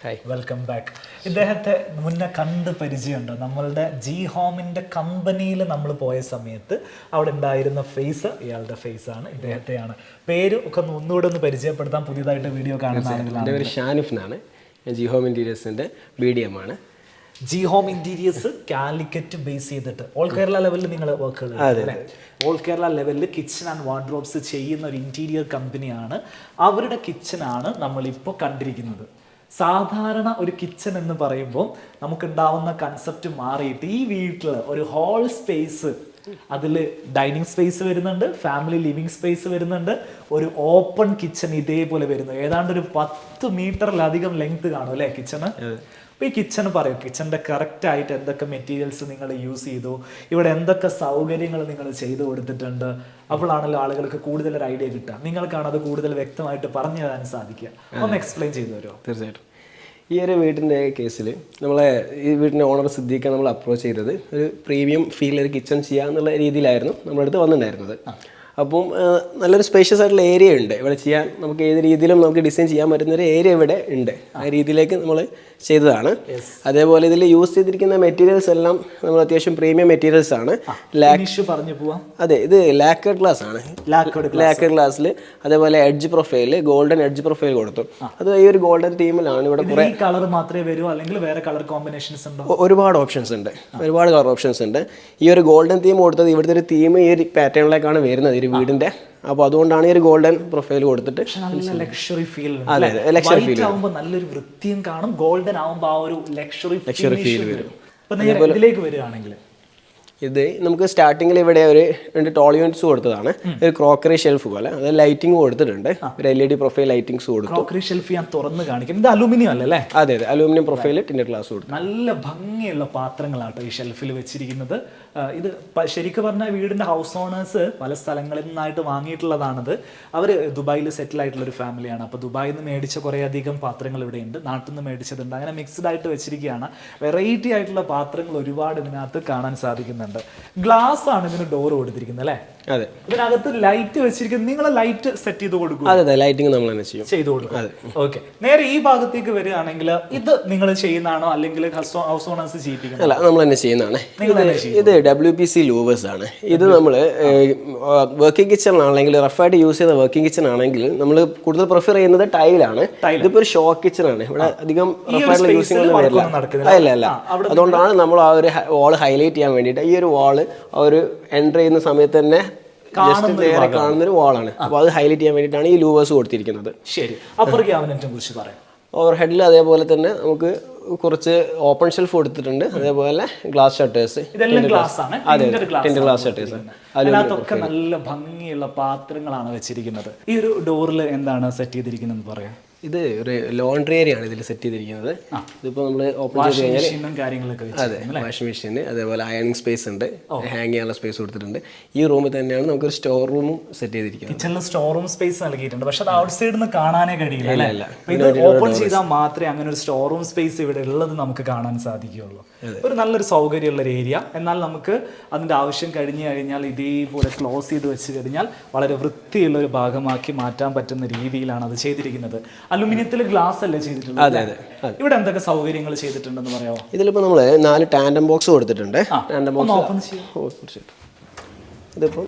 hi, welcome back. ഇദ്ദേഹത്തെ മുന്നേ കണ്ട് പരിചയമുണ്ട്. നമ്മളുടെ ജി ഹോമിൻ്റെ കമ്പനിയിൽ നമ്മൾ പോയ സമയത്ത് അവിടെ ഉണ്ടായിരുന്ന ഫേസ് ഇയാളുടെ ഫേസാണ്, ഇദ്ദേഹത്തെയാണ്. പേര് ഒക്കെ ഒന്നുകൂടെ ഒന്ന് പരിചയപ്പെടുത്താൻ പുതിയതായിട്ട് വീഡിയോ കാണുന്ന
പേര് ഷാനിഫ് എന്നാണ്. ജി ഹോം ഇൻറ്റീരിയേഴ്സിൻ്റെ BDM ആണ്.
G home interiors Calicut base ചെയ്തിട്ട് ഓൾ കേരള ലെവലിൽ നിങ്ങൾ വർക്കുകൾ അല്ലേ? ഓൾ കേരള ലെവലിൽ കിച്ചൺ ആൻഡ് വാർഡ്രോബ്സ് ചെയ്യുന്ന ഒരു ഇന്റീരിയർ കമ്പനിയാണ്. അവരുടെ കിച്ചണാണ് നമ്മളിപ്പോൾ കണ്ടിരിക്കുന്നത്. സാധാരണ ഒരു കിച്ചൺ എന്ന് പറയുമ്പോൾ നമുക്കുണ്ടാവുന്ന കൺസെപ്റ്റ് മാറിയിട്ട് ഈ വീട്ടിൽ ഒരു ഹോൾ സ്പേസ്, അതിൽ ഡൈനിങ് സ്പേസ് വരുന്നുണ്ട്, ഫാമിലി ലിവിങ് സ്പേസ് വരുന്നുണ്ട്, ഒരു ഓപ്പൺ കിച്ചൺ ഇതേപോലെ വരുന്നു. ഏതാണ്ട് ഒരു 10 മീറ്ററിലധികം ലെങ്ത് കാണും അല്ലേ കിച്ചണ്? അപ്പോൾ ഈ കിച്ചൺ പറയും, കിച്ചണിൻ്റെ കറക്റ്റായിട്ട് എന്തൊക്കെ മെറ്റീരിയൽസ് നിങ്ങൾ യൂസ് ചെയ്തു, ഇവിടെ എന്തൊക്കെ സൗകര്യങ്ങൾ നിങ്ങൾ ചെയ്തു കൊടുത്തിട്ടുണ്ട്. അപ്പോഴാണല്ലോ ആളുകൾക്ക് കൂടുതൽ ഒരു ഐഡിയ കിട്ടുക. നിങ്ങൾക്കാണ് അത് കൂടുതൽ വ്യക്തമായിട്ട് പറഞ്ഞു തരാൻ സാധിക്കുക. ഒന്ന് എക്സ്പ്ലെയിൻ ചെയ്തു തരുമോ?
തീർച്ചയായിട്ടും. ഈ ഒരു വീടിൻ്റെ കേസിൽ നമ്മളെ ഈ വീടിൻ്റെ ഓണർ സിദ്ദീഖ് നമ്മൾ അപ്രോച്ച് ചെയ്തത് ഒരു പ്രീമിയം ഫീൽ ഒരു കിച്ചൺ ചെയ്യാന്നുള്ള രീതിയിലായിരുന്നു നമ്മുടെ അടുത്ത് വന്നിട്ടുണ്ടായിരുന്നത്. അപ്പം നല്ലൊരു സ്പേഷ്യസ് ആയിട്ടുള്ള ഏരിയ ഉണ്ട് ഇവിടെ ചെയ്യാൻ. നമുക്ക് ഏത് രീതിയിലും നമുക്ക് ഡിസൈൻ ചെയ്യാൻ പറ്റുന്നൊരു ഏരിയ ഇവിടെ ഉണ്ട്. ആ രീതിയിലേക്ക് നമ്മൾ ചെയ്തതാണ്. അതേപോലെ ഇതിൽ യൂസ് ചെയ്തിരിക്കുന്ന മെറ്റീരിയൽസ് എല്ലാം നമ്മൾ അത്യാവശ്യം പ്രീമിയം മെറ്റീരിയൽസ് ആണ്.
പറഞ്ഞു പോവാം.
അതെ, ഇത് ലാക്കർ ഗ്ലാസ് ആണ്. ലാക്കർ ഗ്ലാസ്സിൽ അതേപോലെ edge profile, golden edge profile കൊടുത്തു. അത് ഈ ഒരു ഗോൾഡൻ തീമിലാണ്. ഇവിടെ കുറെ
കളർ മാത്രമേ വരൂ അല്ലെങ്കിൽ വേറെ കളർ കോമ്പിനേഷൻസ് ഉണ്ടോ?
ഒരുപാട് ഓപ്ഷൻസ് ഉണ്ട്, ഒരുപാട് കളർ ഓപ്ഷൻസ് ഉണ്ട്. ഈ ഒരു ഗോൾഡൻ തീം കൊടുത്തത് ഇവിടുത്തെ ഒരു തീം ഈ ഒരു പാറ്റേണിലേക്കാണ് വരുന്നത് ഈ വീടിന്റെ. അപ്പോൾ അതുകൊണ്ടാണ് ഈ ഒരു ഗോൾഡൻ പ്രൊഫൈൽ കൊടുത്തിട്ട്
ലക്ഷറി ഫീൽ.
അതെ, ലക്ഷറി ഫീൽ
ആവുമ്പോൾ നല്ലൊരു വൃത്തിയും കാണും. ഗോൾഡൻ ആവുമ്പോൾ ആ ഒരു ലക്ഷറി ഫീൽ വരും. ഇതിലേക്ക് വരികയാണെങ്കിൽ
ഇത് നമുക്ക് സ്റ്റാർട്ടിങ്ങിൽ ഇവിടെ ഒരു 2 ടോൾ യൂണിറ്റ്സ് കൊടുത്തതാണ്. ഒരു ക്രോക്കറി ഷെൽഫ് പോലെ അത് ലൈറ്റിംഗ് കൊടുത്തിട്ടുണ്ട്. ഒരു LED പ്രൊഫൈൽ ലൈറ്റിംഗ്സ് കൊടുത്തു.
ക്രോക്കറി ഷെൽഫ് ഞാൻ തുറന്ന് കാണിക്കും. ഇത് അലൂമിനിയം അല്ലേ?
അതെ, അലൂമിനിയം പ്രൊഫൈൽ ടിൻഡർ ഗ്ലാസ് കൊടുത്തു.
നല്ല ഭംഗിയുള്ള പാത്രങ്ങളാട്ടോ ഈ ഷെൽഫിൽ വെച്ചിരിക്കുന്നത്. ഇത് ശരിക്കും പറഞ്ഞാൽ വീടിൻ്റെ ഹൗസ് ഓണേഴ്സ് പല സ്ഥലങ്ങളിൽ നിന്നായിട്ട് വാങ്ങിയിട്ടുള്ളതാണിത്. അവർ ദുബായിൽ സെറ്റിൽ ആയിട്ടുള്ള ഒരു ഫാമിലിയാണ്. അപ്പോൾ ദുബായിൽ നിന്ന് മേടിച്ച കുറേ അധികം പാത്രങ്ങൾ ഇവിടെ ഉണ്ട്, നാട്ടിൽ നിന്ന് മേടിച്ചതുണ്ട്. അങ്ങനെ മിക്സ്ഡ് ആയിട്ട് വെച്ചിരിക്കുകയാണ്. വെറൈറ്റി ആയിട്ടുള്ള പാത്രങ്ങൾ ഒരുപാട് ഇതിനകത്ത് കാണാൻ സാധിക്കുന്നുണ്ട്. ഗ്ലാസ് ആണ് ഇതിന് ഡോർ കൊടുത്തിരിക്കുന്നത് അല്ലേ?
അതെ.
ഇതിനകത്ത് ലൈറ്റ് വെച്ചിരിക്കുന്നത്. നിങ്ങൾ ലൈറ്റ് സെറ്റ് ചെയ്ത് കൊടുക്കും?
അതെ, ലൈറ്റിംഗ് നമ്മൾ തന്നെ ചെയ്തു കൊടുക്കും.
ഓക്കെ. നേരെ ഈ ഭാഗത്തേക്ക് വരികയാണെങ്കിൽ ഇത് നിങ്ങൾ ചെയ്യുന്നതാണോ അല്ലെങ്കിൽ ഹൗസ് ഓണേഴ്സ് ചെയ്യിപ്പിക്കുന്നത്?
അല്ല, നമ്മൾ തന്നെ ചെയ്യുന്നതാണ്. ഇത് WPC ലൂവേഴ്സ് ആണ്. ഇത് നമ്മൾ വർക്കിംഗ് കിച്ചൺ ആണെങ്കിൽ, റഫായിട്ട് യൂസ് ചെയ്യുന്ന വർക്കിംഗ് കിച്ചൺ ആണെങ്കിൽ നമ്മൾ കൂടുതൽ പ്രിഫർ ചെയ്യുന്നത് ടൈലാണ്. ഇതിപ്പോൾ ഒരു ഷോ കിച്ചൺ ആണ്. ഇവിടെ അധികം റഫായിട്ടുള്ള യൂസിംഗ് ഒന്നും വരില്ല. അല്ല, അതുകൊണ്ടാണ് നമ്മൾ ആ ഒരു വാൾ ഹൈലൈറ്റ് ചെയ്യാൻ വേണ്ടിയിട്ട് ഈ ഒരു വാള് ആ ഒരു എൻ്റർ ചെയ്യുന്ന സമയത്ത് തന്നെ ജസ്റ്റ് നേരെ കാണുന്ന ഒരു വാളാണ്. അപ്പോൾ അത് ഹൈലൈറ്റ് ചെയ്യാൻ വേണ്ടിയിട്ടാണ് ഈ ലൂവേഴ്സ് കൊടുത്തിരിക്കുന്നത്.
ശരി, അപ്പർ ക്യാബിനറ്റിനെ കുറിച്ച് പറയാം.
ഓവർ ഹെഡിൽ അതേപോലെ തന്നെ നമുക്ക് കുറച്ച് ഓപ്പൺ ഷെൽഫ് കൊടുത്തിട്ടുണ്ട്. അതേപോലെ ഗ്ലാസ് ഷട്ടേഴ്സ്.
ഇതെല്ലാം ഗ്ലാസ് ആണ്.
അതെ, ടിൻഡർ ഗ്ലാസ് ഷട്ടേഴ്സ്.
അതിനകത്തൊക്കെ നല്ല ഭംഗിയുള്ള പാത്രങ്ങളാണ് വെച്ചിരിക്കുന്നത്. ഈ ഒരു ഡോറിൽ എന്താണ് സെറ്റ് ചെയ്തിരിക്കുന്നത് പറയാം?
ഇത് ഒരു ലോണ്ടറി ഏരിയ ആണ് ഇതിൽ സെറ്റ് ചെയ്തിരിക്കുന്നത്. ഇതിപ്പോൾ നമ്മൾ ഓപ്പൺ ചെയ്ത് കഴിഞ്ഞാൽ
കാര്യങ്ങളൊക്കെ
അതെ വാഷിംഗ് മെഷീൻ, അതേപോലെ അയണിങ് സ്പേസ് ഉണ്ട്, ഹാങ് ചെയ്യാനുള്ള സ്പേസ് കൊടുത്തിട്ടുണ്ട്. ഈ റൂമിൽ തന്നെയാണ് നമുക്കൊരു സ്റ്റോർ റൂമും സെറ്റ് ചെയ്തിരിക്കുന്നത്.
കിച്ചണിൽ സ്റ്റോർ റൂം സ്പേസ് നൽകിയിട്ടുണ്ട്, പക്ഷെ അത് ഔട്ട് സൈഡിൽ നിന്ന് കാണാനേ കഴിയില്ല. ഇത് ഓപ്പൺ ചെയ്താൽ മാത്രമേ അങ്ങനെ ഒരു സ്റ്റോർ റൂം സ്പേസ് ഇവിടെ ഉള്ളത് നമുക്ക് കാണാൻ സാധിക്കുകയുള്ളൂ. ഒരു നല്ലൊരു സൗകര്യമുള്ള ഒരു ഏരിയ. എന്നാൽ നമുക്ക് അതിന്റെ ആവശ്യം കഴിഞ്ഞു കഴിഞ്ഞാൽ ഇതേപോലെ ക്ലോസ് ചെയ്ത് വെച്ച് കഴിഞ്ഞാൽ വളരെ വൃത്തിയുള്ള ഒരു ഭാഗമാക്കി മാറ്റാൻ പറ്റുന്ന രീതിയിലാണ് അത് ചെയ്തിരിക്കുന്നത്. അലുമിനിയത്തിൽ ഗ്ലാസ് അല്ലേ ചെയ്തിട്ടുള്ളത്? ഇവിടെ എന്തൊക്കെ സൗകര്യങ്ങൾ ചെയ്തിട്ടുണ്ടെന്ന് പറയാമോ?
ഇതിലിപ്പോൾ നമ്മൾ 4 ടാൻഡം ബോക്സ് കൊടുത്തിട്ടുണ്ട്. ടാൻഡം ബോക്സ് ഇതിപ്പോൾ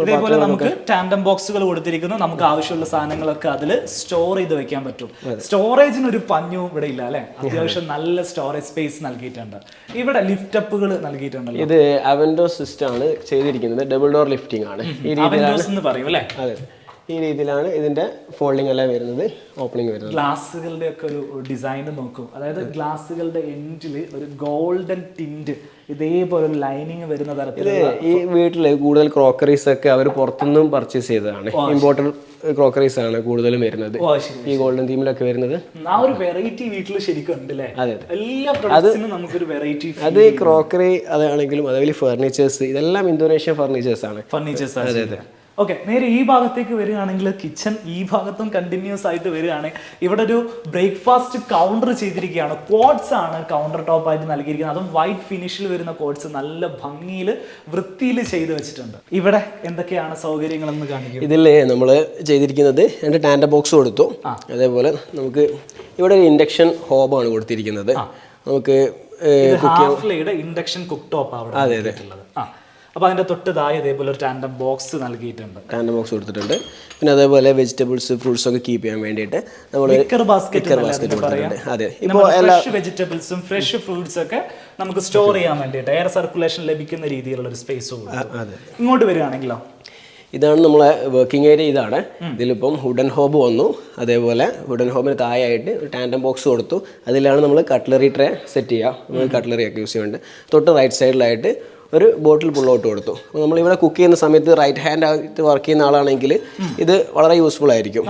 ഇതേപോലെ നമുക്ക് ടാൻഡം ബോക്സുകൾ കൊടുത്തിരിക്കുന്നു. നമുക്ക് ആവശ്യമുള്ള സാധനങ്ങളൊക്കെ അതിൽ സ്റ്റോർ ചെയ്ത് വെക്കാൻ പറ്റും. സ്റ്റോറേജിന് ഒരു പഞ്ഞും ഇവിടെ ഇല്ല അല്ലെ? അത്യാവശ്യം നല്ല സ്റ്റോറേജ് സ്പേസ് നൽകിയിട്ടുണ്ട്. ഇവിടെ ലിഫ്റ്റ് അപ്പുകൾ നൽകിയിട്ടുണ്ടല്ലോ.
ഇത് അവൻഡോ സിസ്റ്റം ആണ് ചെയ്തിരിക്കുന്നത്. ഡബിൾ ഡോർ ലിഫ്റ്റിംഗ് ആണ് ഈ രീതിയിലാണ്
പറയും അല്ലേ?
അതെ, ഈ രീതിയിലാണ് ഇതിന്റെ ഫോൾഡിംഗ് എല്ലാം വരുന്നത്, ഓപ്പണിംഗ് വരുന്നത്.
ഗ്ലാസുകളുടെ ഒക്കെ ഒരു ഡിസൈൻ നോക്കും. അതായത് ഗ്ലാസുകളുടെ എൻഡിൽ ഒരു ഗോൾഡൻ ടിന്റ് ഇതേപോലെ ഒരു ലൈനിങ് വരുന്ന തരത്തിൽ.
ഈ വീട്ടില് കൂടുതൽ ക്രോക്കറീസ് ഒക്കെ അവർ പുറത്തുനിന്നും പർച്ചേസ് ചെയ്തതാണ്. ഇമ്പോർട്ടഡ് ക്രോക്കറീസ് ആണ് കൂടുതലും വരുന്നത് ഈ ഗോൾഡൻ തീമിലൊക്കെ വരുന്നത്.
ആ ഒരു വെറൈറ്റി വീട്ടിൽ ശരിക്കും ഉണ്ട് അല്ലേ? എല്ലാ പ്രൊഡക്ട്സിനും നമുക്കൊരു വെറൈറ്റി.
അത് ക്രോക്കറി അതാണെങ്കിലും അതേപോലെ ഫർണിച്ചേഴ്സ്, ഇതെല്ലാം ഇന്തോനേഷ്യൻ ഫർണിച്ചേഴ്സ് ആണ്.
അതെ അതെ. ഓക്കെ, നേരെ ഈ ഭാഗത്തേക്ക് വരികയാണെങ്കിൽ കിച്ചൺ ഈ ഭാഗത്തും കണ്ടിന്യൂസ് ആയിട്ട് വരികയാണെങ്കിൽ ഇവിടെ ഒരു ബ്രേക്ക്ഫാസ്റ്റ് കൗണ്ടർ ചെയ്തിരിക്കുകയാണ്. ക്വാഡ്സ് ആണ് കൗണ്ടർ ടോപ്പ് ആയിട്ട് നൽകിയിരിക്കുന്നത്. അതും വൈറ്റ് ഫിനിഷിൽ വരുന്ന ക്വാഡ്സ് നല്ല ഭംഗിയിൽ വൃത്തിയിൽ ചെയ്ത് വെച്ചിട്ടുണ്ട്. ഇവിടെ എന്തൊക്കെയാണ് സൗകര്യങ്ങളെന്ന് കാണിക്കും.
ഇതിൽ നമ്മൾ ചെയ്തിരിക്കുന്നത് 2 ടാൻഡം ബോക്സ് കൊടുത്തു. അതേപോലെ നമുക്ക് ഇവിടെ ഒരു ഇൻഡക്ഷൻ ഹോബാണ് കൊടുത്തിരിക്കുന്നത്. നമുക്ക്
ഇൻഡക്ഷൻ കുക്ക് ടോപ്പ് അവിടെ. അപ്പോൾ അതിന്റെ തൊട്ട് താഴെ ഇതേപോലെ ഒരു ടാൻഡം ബോക്സ് നൽകിയിട്ടുണ്ട്.
ടാൻഡം ബോക്സ് കൊടുത്തിട്ടുണ്ട്. പിന്നെ അതേപോലെ വെജിറ്റബിൾസ്, ഫ്രൂട്ട്സ് ഒക്കെ കീപ്പ് ചെയ്യാൻ വേണ്ടിയിട്ട് നമ്മൾ
ബാസ്ക്കറ്റ്
കൊടുത്തിട്ടുണ്ട്. അതെ,
ഇപ്പോൾ ഫ്രഷ് വെജിറ്റബിൾസും ഫ്രഷ് ഫ്രൂട്ട്സ് ഒക്കെ നമുക്ക് സ്റ്റോർ ചെയ്യാൻ വേണ്ടിയിട്ട് എയർ സർക്കുലേഷൻ ലഭിക്കുന്ന രീതിയിലുള്ള ഒരു സ്പേസ്. ഇങ്ങോട്ട് വരികയാണെങ്കിലോ
ഇതാണ് നമ്മളെ വർക്കിംഗ് ഏരിയ. ഇതാണ് ഇതിലിപ്പം വുഡൻ ഹോബ് വന്നു. അതേപോലെ വുഡൻ ഹോബിന് താഴെയായിട്ട് ഒരു ടാൻഡം ബോക്സ് കൊടുത്തു. അതിലാണ് നമ്മൾ കട്ട്ലറി ട്രേ സെറ്റ് ചെയ്യുക. കട്ട്ലറി ഒക്കെ യൂസ് ചെയ്യുന്നുണ്ട്. തൊട്ട് റൈറ്റ് സൈഡിലായിട്ട് ഒരു ബോട്ടിൽ പുൾ ഔട്ട് കൊടുത്തു. നമ്മളിവിടെ കുക്ക് ചെയ്യുന്ന സമയത്ത് റൈറ്റ് ഹാൻഡ് ആയിട്ട് വർക്ക് ചെയ്യുന്ന ആളാണെങ്കിൽ ഇത് വളരെ യൂസ്ഫുൾ ആയിരിക്കും.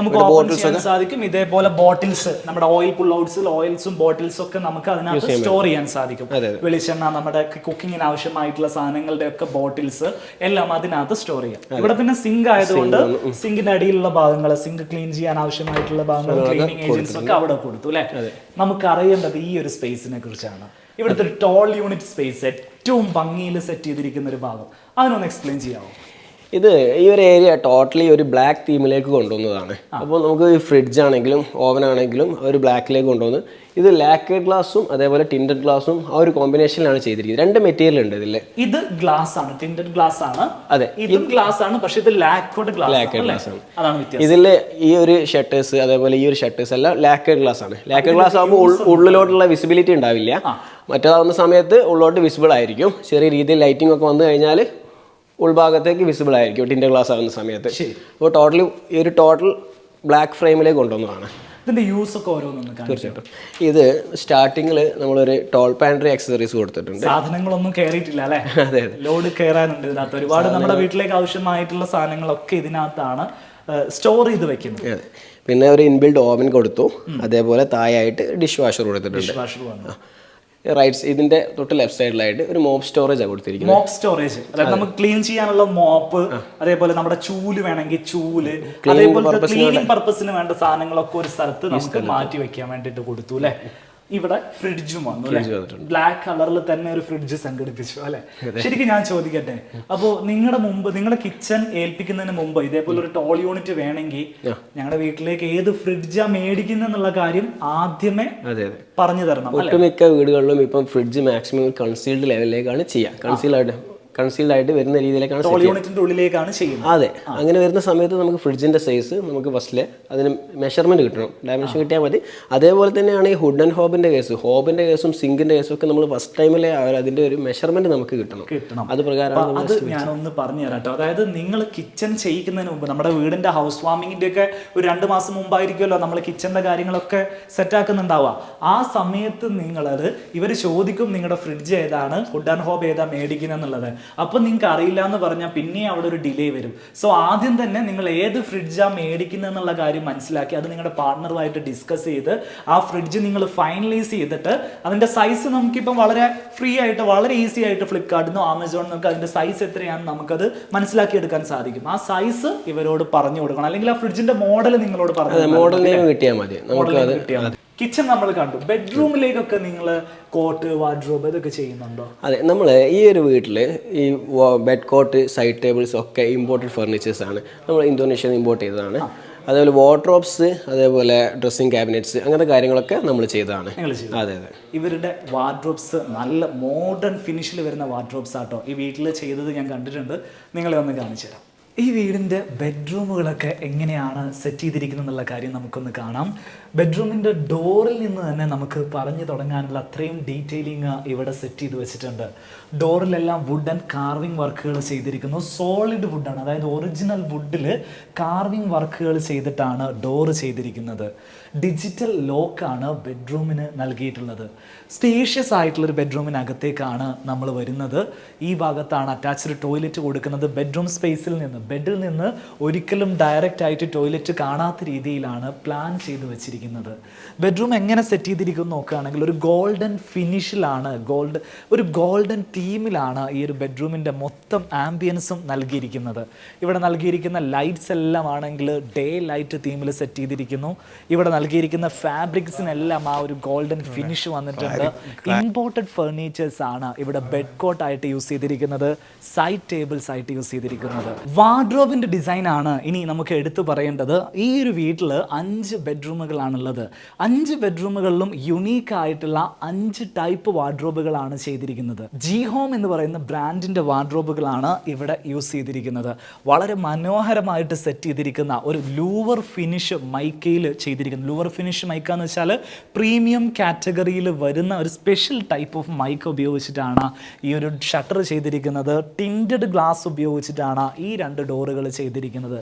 സാധിക്കും. ഇതേപോലെ ബോട്ടിൽസ്, നമ്മുടെ ഓയിൽ പുൾ ഔട്ട്സ്, ഓയിൽസും ബോട്ടിൽസും ഒക്കെ നമുക്ക് അതിനകത്ത് സ്റ്റോർ ചെയ്യാൻ സാധിക്കും. വെളിച്ചെണ്ണ, നമ്മുടെ കുക്കിങ്ങിന് ആവശ്യമായിട്ടുള്ള സാധനങ്ങളുടെ ഒക്കെ ബോട്ടിൽസ് എല്ലാം അതിനകത്ത് സ്റ്റോർ ചെയ്യാം. ഇവിടെ പിന്നെ സിങ്ക് ആയതുകൊണ്ട് സിങ്കിന്റെ അടിയിലുള്ള ഭാഗങ്ങൾ, സിങ്ക് ക്ലീൻ ചെയ്യാൻ ആവശ്യമായിട്ടുള്ള ഭാഗങ്ങൾ, ക്ലീനിങ് ഏജൻസ് ഒക്കെ അവിടെ കൊടുത്തു അല്ലെ? നമുക്ക് അറിയേണ്ടത് ഈ ഒരു സ്പേസിനെ കുറിച്ചാണ്. ഇവിടുത്തെ ഒരു ടോൾ യൂണിറ്റ് സ്പേസ് ഏറ്റവും ഭംഗിയിൽ സെറ്റ് ചെയ്തിരിക്കുന്ന ഒരു ഭാഗം, അതിനൊന്ന് എക്സ്പ്ലെയിൻ ചെയ്യാമോ?
ഇത് ഈ ഒരു ഏരിയ ടോട്ടലി ഒരു ബ്ലാക്ക് തീമിലേക്ക് കൊണ്ടുവന്നതാണ്. അപ്പോൾ നമുക്ക് ഫ്രിഡ്ജ് ആണെങ്കിലും ഓവൻ ആണെങ്കിലും ഒരു ബ്ലാക്കിലേക്ക് കൊണ്ടുവന്ന് ഇത് ലാക്കേഡ് ഗ്ലാസും അതേപോലെ ടിൻഡഡ് ഗ്ലാസും ആ ഒരു കോമ്പിനേഷനിലാണ് ചെയ്തിരിക്കുന്നത്. 2 മെറ്റീരിയൽ ഉണ്ട് ഇതിൽ.
ഇത് ഗ്ലാസ് ആണ്, ടിൻഡഡ് ഗ്ലാസ് ആണ്. അതെ, ഇതും ഗ്ലാസ് ആണ്, പക്ഷേ ഇത് ലാക്കേഡ് ഗ്ലാസ് ആണ്. അതാണ് വ്യത്യാസം.
ഇതിൽ ഈ ഒരു ഷട്ടേഴ്സ് അതേപോലെ ഈ ഒരു ഷട്ടേഴ്സ് എല്ലാം ലാക്കേഡ് ഗ്ലാസ് ആണ്. ലാക്കേഡ് ഗ്ലാസ് ആകുമ്പോൾ ഉള്ളിലോട്ടുള്ള വിസിബിലിറ്റി ഉണ്ടാവില്ല. മറ്റേതാവുന്ന സമയത്ത് ഉള്ളോട്ട് വിസിബിൾ ആയിരിക്കും. ചെറിയ രീതിയിൽ ലൈറ്റിംഗ് ഒക്കെ വന്നു കഴിഞ്ഞാൽ ഉൾഭാഗത്തേക്ക് വിസിബിൾ ആയിരിക്കും ടിൻഡർ ഗ്ലാസ് ആകുന്ന സമയത്ത്. അപ്പോൾ ടോട്ടലി ഈ ഒരു ടോട്ടൽ ബ്ലാക്ക് ഫ്രെയിമിലേക്ക് കൊണ്ടുവന്നതാണ്.
ഇതിന്റെ യൂസ് ഒക്കെ ഓരോന്നും
തീർച്ചയായിട്ടും. ഇത് സ്റ്റാർട്ടിങ്ങിൽ നമ്മളൊരു ടോൾ പാൻട്രി ആക്സസറീസ് കൊടുത്തിട്ടുണ്ട്.
സാധനങ്ങളൊന്നും കയറിയിട്ടില്ല അല്ലേ? അതെ, ലോഡ് കയറാനുണ്ട് ഇതിനകത്ത്. ഒരുപാട് നമ്മുടെ വീട്ടിലേക്ക് ആവശ്യമായിട്ടുള്ള സാധനങ്ങളൊക്കെ ഇതിനകത്താണ് സ്റ്റോർ ചെയ്ത് വെക്കുന്നത്.
പിന്നെ ഒരു ഇൻബിൽഡ് ഓവൻ കൊടുത്തു. അതേപോലെ താഴെയായിട്ട് ഡിഷ് വാഷർ കൊടുത്തിട്ടുണ്ട്. റൈറ്റ്സ് ഇതിന്റെ തൊട്ട് ലെഫ്റ്റ് സൈഡിലായിട്ട് ഒരു മോപ്പ് സ്റ്റോറേജ് ആണ് കൊടുത്തിരിക്കുന്നത്.
മോപ്പ് സ്റ്റോറേജ്, അതായത് നമുക്ക് ക്ലീൻ ചെയ്യാനുള്ള മോപ്പ്, അതേപോലെ നമ്മുടെ ചൂല് വേണമെങ്കിൽ ചൂല്, അതേപോലെ ക്ലീനിങ് പർപ്പസിന് വേണ്ട സാധനങ്ങളൊക്കെ ഒരു സ്ഥലത്ത് നമുക്ക് മാറ്റി വെക്കാൻ വേണ്ടിട്ട് കൊടുത്തു അല്ലെ? ഇവിടെ ഫ്രിഡ്ജും വന്നു. ബ്ലാക്ക് കളറിൽ തന്നെ ഒരു ഫ്രിഡ്ജ് സംഘടിപ്പിച്ചു അല്ലെ? ശരിക്കും ഞാൻ ചോദിക്കട്ടെ, അപ്പോ നിങ്ങളുടെ കിച്ചൺ ഏൽപ്പിക്കുന്നതിന് മുമ്പ് ഇതേപോലെ ഒരു ടോൾ യൂണിറ്റ് വേണമെങ്കിൽ ഞങ്ങളുടെ വീട്ടിലേക്ക് ഏത് ഫ്രിഡ്ജാ മേടിക്കുന്നുള്ള കാര്യം ആദ്യമേ പറഞ്ഞു തരണം.
ഒട്ടുമിക്ക വീടുകളിലും ഇപ്പം ഫ്രിഡ്ജ് മാക്സിമം കൺസീൽഡ് ലെവലിലേക്കാണ് ചെയ്യുക. കൺസീൽഡ് ആയിട്ട് വരുന്ന രീതിയിലേക്കാണ്
യൂണിറ്റിന്റെ ഉള്ളിലേക്കാണ് ചെയ്യുന്നത്.
അതെ, അങ്ങനെ വരുന്ന സമയത്ത് നമുക്ക് ഫ്രിഡ്ജിന്റെ സൈസ് നമുക്ക് ഫസ്റ്റിലെ അതിന് മെഷർമെന്റ് കിട്ടണം, ഡയമെൻഷൻ കിട്ടിയാൽ മതി. അതേപോലെ തന്നെയാണ് ഈ ഹുഡ് ആൻഡ് ഹോബിന്റെ കേസും സിങ്കിന്റെ കേസും ഒക്കെ നമ്മൾ ഫസ്റ്റ് ടൈമിലെ അതിന്റെ ഒരു മെഷർമെന്റ് നമുക്ക് കിട്ടണം. അത് പ്രകാരം
അത് ഞാനൊന്ന് പറഞ്ഞു തരാം കേട്ടോ. അതായത് നിങ്ങൾ കിച്ചൺ ചെയ്യിക്കുന്നതിന് മുമ്പ്, നമ്മുടെ വീടിന്റെ ഹൗസ് വാമിങ്ങിന്റെ ഒക്കെ ഒരു 2 മാസം മുമ്പായിരിക്കുമല്ലോ നമ്മൾ കിച്ചണിന്റെ കാര്യങ്ങളൊക്കെ സെറ്റ് ആക്കുന്നുണ്ടാവുക. ആ സമയത്ത് നിങ്ങളത് ഇവർ ചോദിക്കും നിങ്ങളുടെ ഫ്രിഡ്ജ് ഏതാണ്, ഹുഡ് ആൻഡ് ഹോബ് ഏതാ മേടിക്കുന്നത് എന്നുള്ളത്. അപ്പം നിങ്ങൾക്ക് അറിയില്ല എന്ന് പറഞ്ഞാൽ പിന്നെ അവിടെ ഒരു ഡിലേ വരും. സോ ആദ്യം തന്നെ നിങ്ങൾ ഏത് ഫ്രിഡ്ജാണ് മേടിക്കുന്നത് എന്നുള്ള കാര്യം മനസ്സിലാക്കി അത് നിങ്ങളുടെ പാർട്ണറുമായിട്ട് ഡിസ്കസ് ചെയ്ത് ആ ഫ്രിഡ്ജ് നിങ്ങൾ ഫൈനലൈസ് ചെയ്തിട്ട് അതിൻ്റെ സൈസ് നമുക്കിപ്പം വളരെ ഫ്രീ ആയിട്ട് വളരെ ഈസി ആയിട്ട് ഫ്ലിപ്കാർട്ടിൽ നിന്നോ ആമസോണിൽ നിന്നൊക്കെ അതിൻ്റെ സൈസ് എത്രയാണെന്ന് നമുക്കത് മനസ്സിലാക്കിയെടുക്കാൻ സാധിക്കും. ആ സൈസ് ഇവരോട് പറഞ്ഞു കൊടുക്കണം, അല്ലെങ്കിൽ ആ ഫ്രിഡ്ജിന്റെ മോഡൽ നിങ്ങളോട് പറഞ്ഞു
മോഡൽ നെയിം കിട്ടിയാൽ മതി.
കിച്ചൺ നമ്മൾ കണ്ടു. ബെഡ്റൂമിലേക്കൊക്കെ നിങ്ങൾ കോട്ട് വാർഡ്രോബ് ഇതൊക്കെ ചെയ്യുന്നുണ്ടോ?
അതെ, നമ്മൾ ഈ ഒരു വീട്ടിൽ ഈ ബെഡ് കോട്ട് സൈഡ് ടേബിൾസ് ഒക്കെ ഇമ്പോർട്ടഡ് ഫർണിച്ചേഴ്സ് ആണ്. നമ്മൾ ഇന്തോനേഷ്യയിൽ നിന്ന് ഇമ്പോർട്ട് ചെയ്തതാണ്. അതേപോലെ വാർഡ്രോബ്സ്, അതേപോലെ ഡ്രസ്സിങ് ക്യാബിനറ്റ്സ്, അങ്ങനത്തെ കാര്യങ്ങളൊക്കെ നമ്മൾ ചെയ്തതാണ്. അതെ അതെ.
ഇവരുടെ വാർഡ്രോബ്സ് നല്ല മോഡേൺ ഫിനിഷിൽ വരുന്ന വാർഡ്രോബ്സ് ആട്ടോ ഈ വീട്ടിൽ ചെയ്തത് ഞാൻ കണ്ടിട്ടുണ്ട്. നിങ്ങളെ ഒന്ന് കാണിച്ചു തരാം. ഈ വീടിൻ്റെ ബെഡ്റൂമുകളൊക്കെ എങ്ങനെയാണ് സെറ്റ് ചെയ്തിരിക്കുന്നത് എന്നുള്ള കാര്യം നമുക്കൊന്ന് കാണാം. ബെഡ്റൂമിൻ്റെ ഡോറിൽ നിന്ന് തന്നെ നമുക്ക് പറഞ്ഞു തുടങ്ങാനുള്ള അത്രയും ഡീറ്റെയിലിംഗ് ഇവിടെ സെറ്റ് ചെയ്ത് വെച്ചിട്ടുണ്ട്. ഡോറിലെല്ലാം വുഡ് ആൻഡ് കാർവിംഗ് വർക്കുകൾ ചെയ്തിരിക്കുന്നു. സോളിഡ് വുഡാണ്, അതായത് ഒറിജിനൽ വുഡിൽ കാർവിംഗ് വർക്കുകൾ ചെയ്തിട്ടാണ് ഡോറ് ചെയ്തിരിക്കുന്നത്. ഡിജിറ്റൽ ലോക്കാണ് ബെഡ്റൂമിന് നൽകിയിട്ടുള്ളത്. സ്പേഷ്യസ് ആയിട്ടുള്ളൊരു ബെഡ്റൂമിനകത്തേക്കാണ് നമ്മൾ വരുന്നത്. ഈ ഭാഗത്താണ് അറ്റാച്ച്ഡ് ടോയ്ലറ്റ് കൊടുക്കുന്നത്. ബെഡ്റൂം സ്പേസിൽ നിന്ന്, ബെഡിൽ നിന്ന് ഒരിക്കലും ഡയറക്റ്റ് ആയിട്ട് ടോയ്ലറ്റ് കാണാത്ത രീതിയിലാണ് പ്ലാൻ ചെയ്ത് വെച്ചിരിക്കുന്നത്. ബെഡ്റൂം എങ്ങനെ സെറ്റ് ചെയ്തിരിക്കുന്നു നോക്കുകയാണെങ്കിൽ ഒരു ഗോൾഡൻ ഫിനിഷിലാണ്, ഒരു ഗോൾഡൻ തീമിലാണ് ഈ ഒരു ബെഡ്റൂമിൻ്റെ മൊത്തം ആംബിയൻസും നൽകിയിരിക്കുന്നത്. ഇവിടെ നൽകിയിരിക്കുന്ന ലൈറ്റ്സ് എല്ലാം ആണെങ്കിൽ ഡേ ലൈറ്റ് തീമിൽ സെറ്റ് ചെയ്തിരിക്കുന്നു. ഇവിടെ നൽകിയിരിക്കുന്ന ഫാബ്രിക്സിനെല്ലാം ആ ഒരു ഗോൾഡൻ ഫിനിഷ് വന്നിട്ടുണ്ട്. ഇമ്പോർട്ടഡ് ഫർണിച്ചേഴ്സ് ആണ് ഇവിടെ ബെഡ് കോട്ട് ആയിട്ട് യൂസ് ചെയ്തിരിക്കുന്നത്, സൈഡ് ടേബിൾസ് ആയിട്ട് യൂസ് ചെയ്തിരിക്കുന്നത്. വാർഡ്രോബിന്റെ ഡിസൈൻ ആണ് ഇനി നമുക്ക് എടുത്തു പറയേണ്ടത്. ഈ ഒരു വീട്ടിൽ 5 ബെഡ്റൂമുകളാണുള്ളത്. 5 ബെഡ്റൂമുകളിലും യുണീക്ക് ആയിട്ടുള്ള 5 ടൈപ്പ് വാർഡ്രോബുകളാണ് ചെയ്തിരിക്കുന്നത്. ജി ഹോം എന്ന് പറയുന്ന ബ്രാൻഡിന്റെ വാർഡ്രോബുകളാണ് ഇവിടെ യൂസ് ചെയ്തിരിക്കുന്നത്. വളരെ മനോഹരമായിട്ട് സെറ്റ് ചെയ്തിരിക്കുന്ന ഒരു ലൂവർ ഫിനിഷ് മൈക്കയിൽ ചെയ്തിരിക്കുന്നത്. ലൂവർ ഫിനിഷ് മൈക്ക എന്ന് വെച്ചാൽ പ്രീമിയം കാറ്റഗറിയിൽ വരുന്ന ഒരു സ്പെഷ്യൽ ടൈപ്പ് ഓഫ് മൈക്ക ഉപയോഗിച്ചിട്ടാണ് ഈ ഒരു ഷട്ടർ ചെയ്തിരിക്കുന്നത്. ടിൻറ്റഡ് ഗ്ലാസ് ഉപയോഗിച്ചിട്ടാണ് ഈ 2 ഡോറുകൾ ചെയ്തിരിക്കുന്നത്.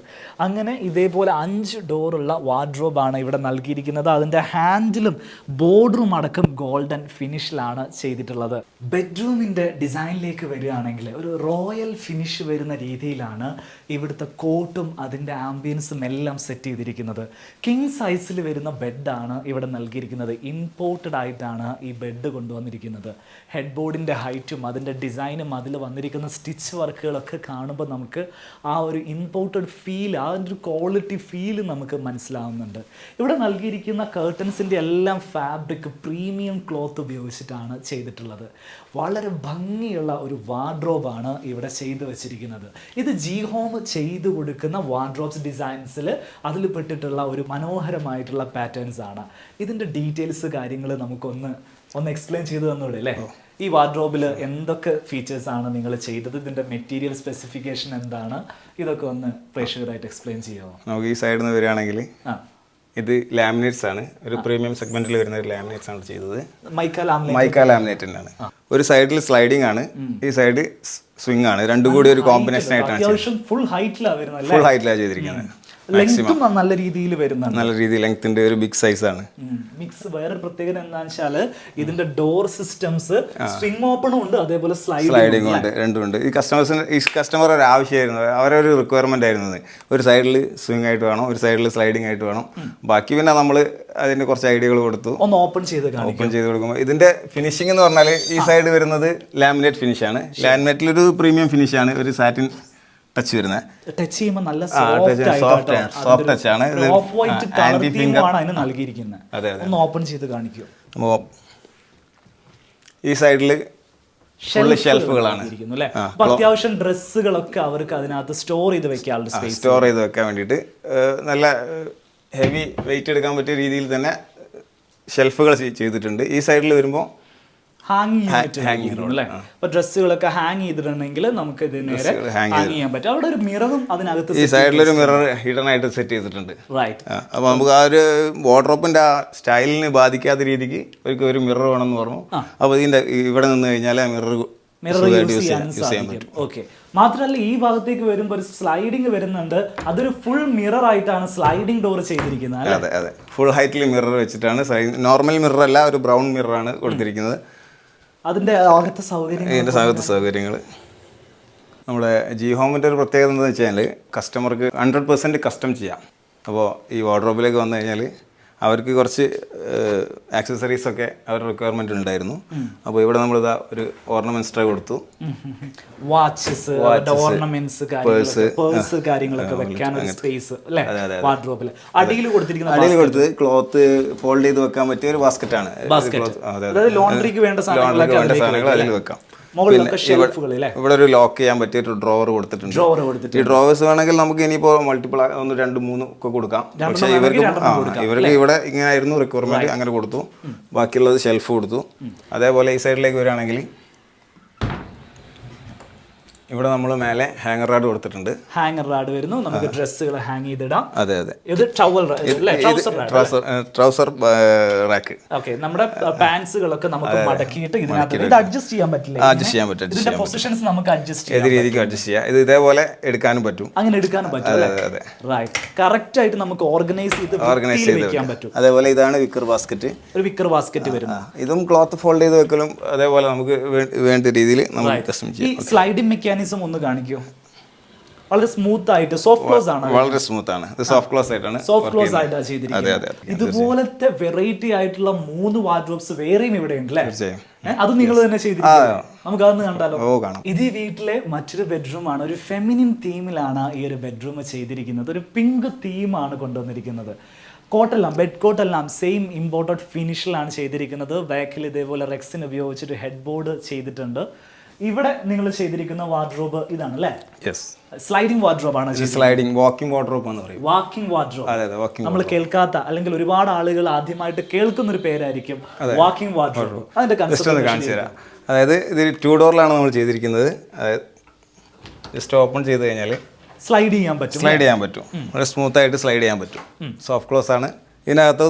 അങ്ങനെ ഇതേപോലെ 5 ഡോറുള്ള വാർഡ്രോബാണ് ഇവിടെ നൽകിയിരിക്കുന്നത്. അതിൻ്റെ ഹാൻഡിലും ബോർഡറും അടക്കം ഗോൾഡൻ ഫിനിഷിലാണ് ചെയ്തിട്ടുള്ളത്. ബെഡ്റൂമിൻ്റെ ഡിസൈനിലേക്ക് വരികയാണെങ്കിൽ ഒരു റോയൽ ഫിനിഷ് വരുന്ന രീതിയിലാണ് ഇവിടുത്തെ കോട്ടും അതിൻ്റെ ആംബിയൻസും എല്ലാം സെറ്റ് ചെയ്തിരിക്കുന്നത്. കിങ് സൈസിൽ വരുന്ന ബെഡാണ് ഇവിടെ നൽകിയിരിക്കുന്നത്. ഇമ്പോർട്ടഡ് ആയിട്ടാണ് ഈ ബെഡ് കൊണ്ടുവന്നിരിക്കുന്നത്. ഹെഡ് ബോർഡിൻ്റെ ഹൈറ്റും അതിൻ്റെ ഡിസൈനും അതിൽ വന്നിരിക്കുന്ന സ്റ്റിച്ച് വർക്കുകളൊക്കെ കാണുമ്പോൾ നമുക്ക് ആ ഒരു ഇമ്പോർട്ടഡ് ഫീൽ, ആ ഒരു ക്വാളിറ്റി ഫീൽ നമുക്ക് മനസ്സിലാവുന്നുണ്ട്. ഇവിടെ നൽകിയിരിക്കുന്ന കർട്ടൻസിൻ്റെ എല്ലാം ഫാബ്രിക് പ്രീമിയം ക്ലോത്ത് ഉപയോഗിച്ചിട്ടാണ് ചെയ്തിട്ടുള്ളത്. വളരെ ഭംഗിയുള്ള ഒരു വാർഡ്രോബാണ് ഇവിടെ ചെയ്തു വെച്ചിരിക്കുന്നത്. ഇത് ജി ഹോം ചെയ്തു കൊടുക്കുന്ന വാർഡ്രോബ്സ് ഡിസൈൻസിൽ അതിൽ പെട്ടിട്ടുള്ള ഒരു മനോഹരമായിട്ടുള്ള പാറ്റേൺസ് ആണ്. ഇതിൻ്റെ ഡീറ്റെയിൽസ് കാര്യങ്ങൾ നമുക്കൊന്ന് എക്സ്പ്ലെയിൻ ചെയ്തു തന്നൂടെ അല്ലേ? ഈ വാർഡ്രോബിൽ എന്തൊക്കെ ഫീച്ചേഴ്സ് ആണ് നിങ്ങൾ ചെയ്തത്, ഇതിൻ്റെ മെറ്റീരിയൽ സ്പെസിഫിക്കേഷൻ എന്താണ്, ഇതൊക്കെ ഒന്ന് പ്രേക്ഷകരായിട്ട് എക്സ്പ്ലെയിൻ ചെയ്യാമോ?
നമുക്ക് ഈ സൈഡിൽ നിന്ന് വരികയാണെങ്കിൽ ഇത് ലാമിനേറ്റ്സ് ആണ്. ഒരു പ്രീമിയം സെഗ്മെന്റിൽ വരുന്ന ഒരു ലാമിനേറ്റ്സ് ആണ് ചെയ്തത്. മൈക്ക ലാമിനേറ്റ് തന്നെയാണ്. ഒരു സൈഡിൽ സ്ലൈഡിംഗ് ആണ്, ഈ സൈഡ് സ്വിംഗ് ആണ്. രണ്ടും കൂടി ഒരു കോമ്പിനേഷൻ ആയിട്ടാണ്
ഫുൾ ഹൈറ്റിലാണ്
ചെയ്തിരിക്കുന്നത്.
നല്ല രീതിയിൽ വരുന്നുണ്ട്.
നല്ല രീതിയിൽ ലെങ്ത്തിന്റെ ഒരു ബിഗ് സൈസ് ആണ്.
മിക്സ് വേറെ പ്രത്യേകത എന്താണെന്ന് വെച്ചാൽ ഇതിന്റെ ഡോർ സിസ്റ്റംസ് സ്വിംഗ് ഓപ്പണും ഉണ്ട്, അതേപോലെ
സ്ലൈഡിംഗ് ഉണ്ട്, രണ്ടും ഉണ്ട്. ഈ കസ്റ്റമർ ഒരു ആവശ്യമായിരുന്നു, അവരൊരു റിക്വയർമെന്റ് ആയിരുന്നത്. ഒരു സൈഡിൽ സ്വിംഗ് ആയിട്ട് വേണം, ഒരു സൈഡിൽ സ്ലൈഡിംഗ് ആയിട്ട് വേണം. ബാക്കി പിന്നെ നമ്മൾ അതിന് കുറച്ച് ഐഡിയകൾ കൊടുത്തു.
ഒന്ന് ഓപ്പൺ ചെയ്ത്
കൊടുക്കുമ്പോൾ ഇതിന്റെ ഫിനിഷിംഗ് എന്ന് പറഞ്ഞാൽ ഈ സൈഡ് വരുന്നത് ലാമിനേറ്റ് ഫിനിഷ് ആണ്. ലാമിനേറ്റിൽ ഒരു പ്രീമിയം ഫിനിഷ് ആണ്, ഒരു സാറ്റിൻ ടച്ച് വരുന്നത്.
ടച്ച് ചെയ്യുമ്പോൾ നല്ല
സോഫ്റ്റ് ടച്ച് ആണ്.
ഒന്ന് ഓപ്പൺ ചെയ്ത് കാണിക്കൂ.
ഈ സൈഡിൽ ഷെൽഫുകളാണ്.
അത്യാവശ്യം ഡ്രസ്സുകളൊക്കെ അവർക്ക് അതിനകത്ത് സ്റ്റോർ ചെയ്ത്
വെക്കാൻ വേണ്ടിയിട്ട് നല്ല ഹെവി വെയിറ്റ് എടുക്കാൻ പറ്റിയ രീതിയിൽ തന്നെ ഷെൽഫുകൾ ചെയ്തിട്ടുണ്ട്. ഈ സൈഡിൽ വരുമ്പോൾ
ഡ്രസ്സുകളൊക്കെ ഹാങ് ചെയ്തിട്ടുണ്ടെങ്കിൽ നമുക്ക് ഇത് നേരെ ഹാങ് ചെയ്യാൻ പറ്റും. അവിടെ ഒരു മിററും അതിനകത്ത്,
ഈ സൈഡിലൊരു മിറർ ഹിഡൻ ആയിട്ട് സെറ്റ് ചെയ്തിട്ടുണ്ട്. അപ്പൊ നമുക്ക് ആ ഒരു വാർഡ്രോബിന്റെ ആ സ്റ്റൈലിന് ബാധിക്കാത്ത രീതിക്ക് ഒരു മിറർ വേണമെന്ന് പറഞ്ഞു. അപ്പൊ ഇതിന്റെ ഇവിടെ നിന്ന് കഴിഞ്ഞാൽ ആ മിറർ
യൂസ് ചെയ്യാൻ പറ്റും. ഓക്കെ, മാത്രമല്ല ഈ ഭാഗത്തേക്ക് വരുമ്പോൾ ഒരു സ്ലൈഡിങ് വരുന്നുണ്ട്. അതൊരു ഫുൾ മിറർ ആയിട്ടാണ് സ്ലൈഡിംഗ് ഡോർ ചെയ്തിരിക്കുന്നത്.
അതെ അതെ, ഫുൾ ഹൈറ്റിൽ മിറർ വെച്ചിട്ടാണ്. നോർമൽ മിറർ അല്ല, ഒരു ബ്രൗൺ മിററാണ് കൊടുത്തിരിക്കുന്നത്.
അതിന്റെ അകത്തെ സൗകര്യങ്ങൾ
നമ്മുടെ ജി ഹോമിൻ്റെ ഒരു പ്രത്യേകത എന്താണെന്ന് വെച്ച് കഴിഞ്ഞാൽ കസ്റ്റമർക്ക് 100% കസ്റ്റം ചെയ്യാം. അപ്പോൾ ഈ വാർഡ്രോബിലേക്ക് വന്നു കഴിഞ്ഞാൽ അവർക്ക് കുറച്ച് ആക്സസറീസൊക്കെ അവരുടെ റിക്വയർമെൻ്റ് ഉണ്ടായിരുന്നു. അപ്പോൾ ഇവിടെ നമ്മളിതാ ഒരു ഓർണമെന്റ്സ് ട്രേ കൊടുത്തു,
വാച്ചസ്, ഓർണമെന്റ്സ്, പേഴ്സ് കാര്യങ്ങളൊക്കെ വെക്കാനുള്ള സ്പേസ് അല്ലേ വാർഡ്രോബിൽ. അടിയിൽ കൊടുത്തിരിക്കുന്നത്
ക്ലോത്ത് ഫോൾഡ് ചെയ്ത് വെക്കാൻ പറ്റിയ ഒരു ബാസ്ക്കറ്റാണ്.
ലോണ്ടറിക്ക് വേണ്ട
സാധനങ്ങൾ അതിൽ വെക്കാം. ഇവിടെ ഒരു ലോക്ക് ചെയ്യാൻ പറ്റിയ ഒരു ഡ്രോവർ കൊടുത്തിട്ടുണ്ട്. ഈ ഡ്രോവേഴ്സ് വേണമെങ്കിൽ നമുക്ക് ഇനിയിപ്പോ മൾട്ടിപ്പിൾ 1, 2, 3 ഒക്കെ കൊടുക്കാം. പക്ഷേ ഇവർക്ക് ഇവിടെ ഇങ്ങനെ ആയിരുന്നു റിക്വയർമെന്റ്, അങ്ങനെ കൊടുത്തു. ബാക്കിയുള്ളത് ഷെൽഫ് കൊടുത്തു. അതേപോലെ ഈ സൈഡിലേക്ക് വരികയാണെങ്കിൽ ഇവിടെ നമ്മൾ മേലെ ഹാങ്ങർ റാഡ് കൊടുത്തിട്ടുണ്ട്.
ഹാങ്ങർ റാഡ് വരുന്നു, നമുക്ക് ഡ്രസ്സുകൾ ഹാങ് ചെയ്തിടാം.
അതെ അതെ,
ഇത്
ട്രൗസർ റാക്ക്.
ഓക്കേ, നമ്മുടെ പാന്റ്സുകളൊക്കെ നമുക്ക് മടക്കിയിട്ട് ഇതിനകത്ത് ഇത് അഡ്ജസ്റ്റ് ചെയ്യാൻ പറ്റില്ല.
അഡ്ജസ്റ്റ് ചെയ്യാൻ പറ്റും.
ഇതിന്റെ പൊസിഷൻസ് നമുക്ക് അഡ്ജസ്റ്റ് ചെയ്യാം,
ഏത് രീതിക്ക് അഡ്ജസ്റ്റ് ചെയ്യാം. ഇത് ഇതേപോലെ എടുക്കാനും പറ്റും,
അങ്ങനെ എടുക്കാനും പറ്റും. അതെ, റൈറ്റ്. കറക്റ്റ് ആയിട്ട് നമുക്ക് ഓർഗനൈസ് ചെയ്ത് വെക്കാൻ പറ്റും.
അതേപോലെ ഇതാണ് വിക്കർ ബാസ്ക്കറ്റ്.
ഒരു വിക്കർ ബാസ്ക്കറ്റ് വരുന്നു.
ഇതും ക്ലോത്ത് ഫോൾഡ് ചെയ്ത് വെക്കലും അതേപോലെ നമുക്ക് വേണ്ട രീതിയിൽ നമുക്ക് കസ്റ്റം ചെയ്യാം.
ഈ സ്ലൈഡിംഗ് മെക്കാനിസം ഒന്ന് കാണിക്കോ? വളരെ സ്മൂത്ത് ആയിട്ട്, സോഫ്റ്റ് ക്ലോസ് ആണ്.
വളരെ സ്മൂത്ത് ആണ്. ഇത് സോഫ്റ്റ് ക്ലോസ് ആയിട്ടാണ്,
സോഫ്റ്റ് ക്ലോസ് ആയിട്ടാണ് ചെയ്തിരിക്കുന്നത്. ഇതുപോലത്തെ വെറൈറ്റി ആയിട്ടുള്ള 3 വാർഡ്രോബ്സ് വേറെയും ഇവിടെ ഉണ്ട് അല്ലേ? അത് നിങ്ങൾ തന്നെ ചെയ്തിരിക്കുന്നത്. നമുക്ക് അതൊന്ന് കണ്ടാലോ? ഇത് ഈ വീട്ടിലെ മറ്റൊരു ബെഡ്റൂം ആണ്. ഒരു ഫെമിനിൻ തീമിലാണ് ഈ ഒരു ബെഡ്റൂം ചെയ്തിരിക്കുന്നത്. ഒരു പിങ്ക് തീമാണ് കൊണ്ടുവന്നിരിക്കുന്നത്. കോട്ടെല്ലാം, ബെഡ് കോട്ടെല്ലാം സെയിം ഇമ്പോർട്ടഡ് ഫിനിഷിലാണ് ചെയ്തിരിക്കുന്നത്. ബാക്കിൽ ഇതേപോലെ റെക്സിന് ഉപയോഗിച്ചിട്ട് ഹെഡ് ബോർഡ് ചെയ്തിട്ടുണ്ട്. ഇവിടെ നിങ്ങൾ ചെയ്തിരിക്കുന്ന വാർഡ്രോബ് ഇതാണ് അല്ലേ? സ്ലൈഡിംഗ് വാർഡ്രോബ് ആണ്.
സ്ലൈഡിംഗ് വാക്കിംഗ് വാർഡ്രോബ് എന്ന് പറയും.
വാക്കിംഗ് വാർഡ്രോബ് നമ്മൾ കേൾക്കാത്ത, അല്ലെങ്കിൽ ഒരുപാട് ആളുകൾ ആദ്യമായിട്ട് കേൾക്കുന്ന ഒരു പേരായിരിക്കും വാക്കിംഗ് വാർഡ്രോബ്. അതിന്റെ കൺസെപ്റ്റ് കാണിച്ചു തരാം.
അതായത് ഇത് 2 ഡോറിലാണ് നമ്മൾ ചെയ്തിരിക്കുന്നത്. അതായത് ജസ്റ്റ് ഓപ്പൺ ചെയ്ത് കഴിഞ്ഞാൽ
സ്ലൈഡ് ചെയ്യാൻ പറ്റും.
വളരെ സ്മൂത്ത് ആയിട്ട് സ്ലൈഡ് ചെയ്യാൻ പറ്റും. സോഫ്റ്റ് ക്ലോസ് ആണ്. ഇതിനകത്ത്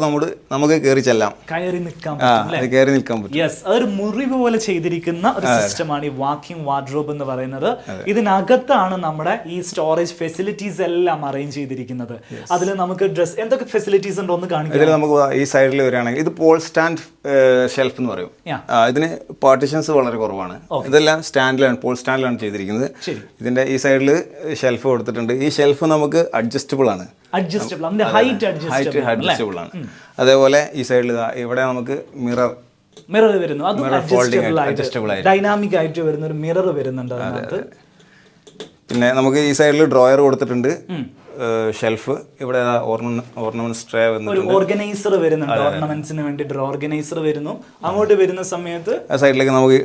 നമുക്ക് കയറി ചെല്ലാം,
കയറി നിൽക്കാൻ
പറ്റും.
യെസ്, അതൊരു മുറി പോലെ ചെയ്തിരിക്കുന്ന ഒരു സിസ്റ്റമാണ് ഈ വാക്കിംഗ് വാർഡ്രോബ് എന്ന് പറയുന്നത്. ഇതിനകത്താണ് നമ്മുടെ ഈ സ്റ്റോറേജ് ഫെസിലിറ്റീസ് എല്ലാം അറേഞ്ച് ചെയ്തിരിക്കുന്നത്. അതിൽ നമുക്ക് ഡ്രസ് എന്തൊക്കെ ഫെസിലിറ്റീസ് ഉണ്ടോ എന്ന് കാണിക്കാം.
ഇതിൽ നമുക്ക് ഈ സൈഡിൽ വരികയാണെങ്കിൽ ഇത് പോൾ സ്റ്റാൻഡ് ഷെൽഫ് എന്ന് പറയും. ഇതിന് പാർട്ടീഷൻസ് വളരെ കുറവാണ്. ഇതെല്ലാം സ്റ്റാൻഡിലാണ്, പോൾ സ്റ്റാൻഡിലാണ് ചെയ്തിരിക്കുന്നത്. ഇതിന്റെ ഈ സൈഡിൽ ഷെൽഫ് കൊടുത്തിട്ടുണ്ട്. ഈ ഷെൽഫ് നമുക്ക് അഡ്ജസ്റ്റബിൾ ആണ്.
ഹൈറ്റ്
അഡ്ജസ്റ്റബിൾ ആണ്. അതേപോലെ ഈ സൈഡിൽ ഇവിടെ നമുക്ക് മിറർ
വരുന്നു. ഡൈനാമിക് ആയിട്ട് വരുന്ന ഒരു മിറർ വരുന്നുണ്ട് അതിനകത്ത്.
പിന്നെ നമുക്ക് ഈ സൈഡിൽ ഡ്രോയർ കൊടുത്തിട്ടുണ്ട്. ഷെൽഫ്, ഇവിടെ ഓർണമെന്റ്സ് ട്രേ വരുന്നുണ്ട്.
ഓർഗനൈസർ വരുന്നുണ്ട്, ഓർണമെന്റ്സിന് വേണ്ടിയിട്ട് ഓർഗനൈസർ വരുന്നു. അങ്ങോട്ട് വരുന്ന സമയത്ത്
ആ സൈഡിലേക്ക് നമുക്ക്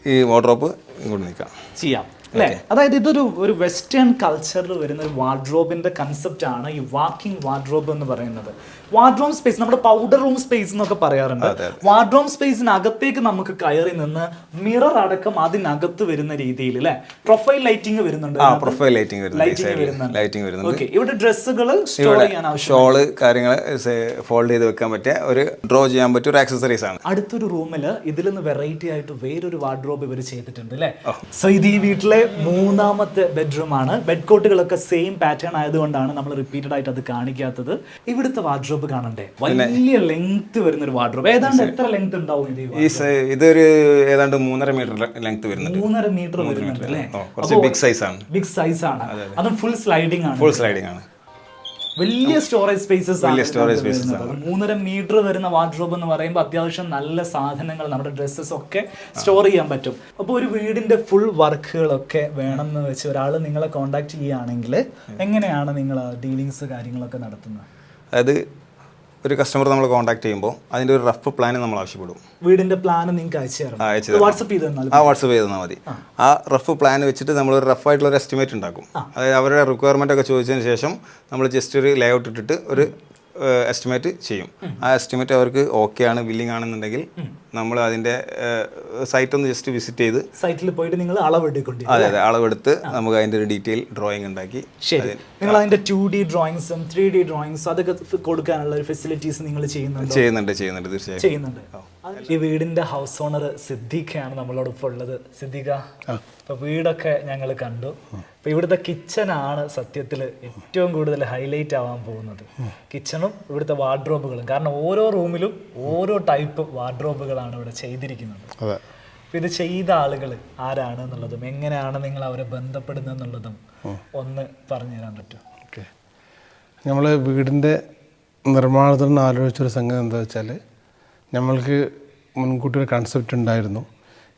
ഈ വാർഡ്രോബ് ഇങ്ങോട്ട് നിൽക്കാം,
ചെയ്യാം അല്ലേ? അതായത് ഇതൊരു വെസ്റ്റേൺ കൾച്ചറിൽ വരുന്ന ഒരു വാർഡ്രോബിന്റെ കൺസെപ്റ്റ് ആണ് ഈ വാക്കിംഗ് വാർഡ്രോബ് എന്ന് പറയുന്നത്. വാർഡ്രോബ് സ്പേസ്, നമ്മുടെ പൗഡർ റൂം സ്പേസ് എന്നൊക്കെ പറയാറുണ്ട്. വാർഡ്രോബ് സ്പേസിനകത്തേക്ക് നമുക്ക് കയറി നിന്ന് മിറർ അടക്കം അതിനകത്ത് വരുന്ന രീതിയിൽ അല്ലെ പ്രൊഫൈൽ ലൈറ്റിംഗ് വരുന്നുണ്ട്.
പ്രൊഫൈൽ ലൈറ്റിംഗ് വരുന്നുണ്ട്.
ഇവിടെ ഡ്രസ്സുകൾ സ്റ്റോർ ചെയ്യാൻ ആവശ്യം,
ഷോള് കാര്യങ്ങൾ ഫോൾഡ് ചെയ്ത് വെക്കാൻ പറ്റിയ ഒരു ഡ്രോ ചെയ്യാൻ പറ്റിയ ഒരു ആക്സസറീസ് ആണ്.
അടുത്തൊരു റൂമില് ഇതിൽ നിന്ന് വെറൈറ്റി ആയിട്ട് വേറൊരു വാർഡ്രോബ് ഇവർ ചെയ്തിട്ടുണ്ട് അല്ലെ? സോ ഇത് ഈ വീട്ടിലെ 3ാമത്തെ ബെഡ്റൂം ആണ്. ബെഡ് കോട്ടുകളൊക്കെ സെയിം പാറ്റേൺ ആയതുകൊണ്ടാണ് നമ്മൾ റിപ്പീറ്റഡ് ആയിട്ട് അത് കാണിക്കാത്തത്. ഇവിടുത്തെ വാർഡ്രോബ് കാണണ്ടേ, വലിയ ലെങ്ത് വരുന്ന ഒരു വാർഡ്രോബ്. ഏതാണ്ട് എത്ര ലെങ്ത് ഉണ്ടാവും
ഇതൊരു ഏതാണ്ട് 3.5 മീറ്റർ ലെങ്ത് വരുന്നുണ്ട്.
3.5 മീറ്റർ വരുന്നുണ്ട് അല്ലേ?
ബിഗ് സൈസ് ആണ്.
ബിഗ് സൈസ് ആണ്. അതും ഫുൾ സ്ലൈഡിംഗ് ആണ്. വലിയ സ്റ്റോറേജ് സ്പേസസ് ആണ്. 3.5 മീറ്റർ വരുന്ന വാർഡ്രോബ് എന്ന് പറയുമ്പോൾ അത്യാവശ്യം നല്ല സാധനങ്ങൾ, നമ്മുടെ ഡ്രസ്സസ് ഒക്കെ സ്റ്റോർ ചെയ്യാൻ പറ്റും. അപ്പോൾ ഒരു വീടിന്റെ ഫുൾ വർക്കുകളൊക്കെ വേണമെന്ന് വെച്ച് ഒരാൾ നിങ്ങളെ കോൺടാക്ട് ചെയ്യുകയാണെങ്കിൽ എങ്ങനെയാണ് നിങ്ങൾ ഡീലിങ്സ് കാര്യങ്ങളൊക്കെ നടത്തുന്നത്?
അതായത് ഒരു കസ്റ്റമർ നമ്മൾ കോൺടാക്ട് ചെയ്യുമ്പോൾ അതിന്റെ ഒരു റഫ് പ്ലാൻ നമ്മൾ ആവശ്യപ്പെടും.
വീടിന്റെ പ്ലാൻ നിങ്ങൾക്ക് അയച്ചു വാട്സ്ആപ്പ്
ചെയ്ത് തന്നാൽ മതി. ആ റഫ് പ്ലാൻ വെച്ചിട്ട് നമ്മൾ ഒരു റഫ് ആയിട്ടുള്ള ഒരു എസ്റ്റിമേറ്റ് ഉണ്ടാക്കും. അതായത് അവരുടെ റിക്വയർമെന്റ് ഒക്കെ ചോദിച്ചതിന് ശേഷം നമ്മൾ ജസ്റ്റ് ഒരു ലേ ഔട്ട് ഇട്ടിട്ട് ഒരു എസ്റ്റിമേറ്റ് ചെയ്യും. ആ എസ്റ്റിമേറ്റ് അവർക്ക് ഓക്കെ ആണ്, വില്ലിംഗ് ആണെന്നുണ്ടെങ്കിൽ നമ്മൾ അതിന്റെ സൈറ്റ് ഒന്ന് ജസ്റ്റ് വിസിറ്റ് ചെയ്ത്
സൈറ്റിൽ പോയിട്ട് നിങ്ങൾ അളവെടുക്കും.
അതെ, അളവെടുത്ത് നമുക്ക് അതിന്റെ ഒരു ഡീറ്റെയിൽ ഡ്രോയിങ് ഉണ്ടാക്കി,
ശരി, നിങ്ങൾ അതിന്റെ 2D ഡ്രോയിങ്സും 3D ഡ്രോയിങ്സും അതൊക്കെ കൊടുക്കാനുള്ള ഒരു ഫെസിലിറ്റീസ് നിങ്ങൾ ചെയ്യുന്നുണ്ട്
തീർച്ചയായും
ചെയ്യുന്നുണ്ട്. ഈ വീടിന്റെ ഹൗസ് ഓണർ സിദ്ദീഖയാണ് നമ്മളോടൊപ്പം ഉള്ളത്. സിദ്ദീഖ, ഇപ്പൊ വീടൊക്കെ ഞങ്ങൾ കണ്ടു. ഇപ്പൊ ഇവിടുത്തെ കിച്ചൺ ആണ് സത്യത്തിൽ ഏറ്റവും കൂടുതൽ ഹൈലൈറ്റ് ആവാൻ പോകുന്നത്. കിച്ചണും ഇവിടുത്തെ വാർഡ്രോബുകളും, കാരണം ഓരോ റൂമിലും ഓരോ ടൈപ്പ് വാർഡ്രോബുകളാണ് ഇവിടെ ചെയ്തിരിക്കുന്നത്. അപ്പോൾ ഇത് ചെയ്ത ആളുകൾ ആരാണ് എന്നുള്ളതും എങ്ങനെയാണ് നിങ്ങൾ അവരെ ബന്ധപ്പെടുന്നത് എന്നുള്ളതും ഒന്ന് പറഞ്ഞു തരാൻ പറ്റുമോ?
ഓക്കെ, നമ്മൾ വീടിൻ്റെ നിർമ്മാണത്തിന് ആലോചിച്ചൊരു സംഗതി എന്താ വെച്ചാൽ, നമ്മൾക്ക് മുൻകൂട്ടി ഒരു കൺസെപ്റ്റ് ഉണ്ടായിരുന്നു.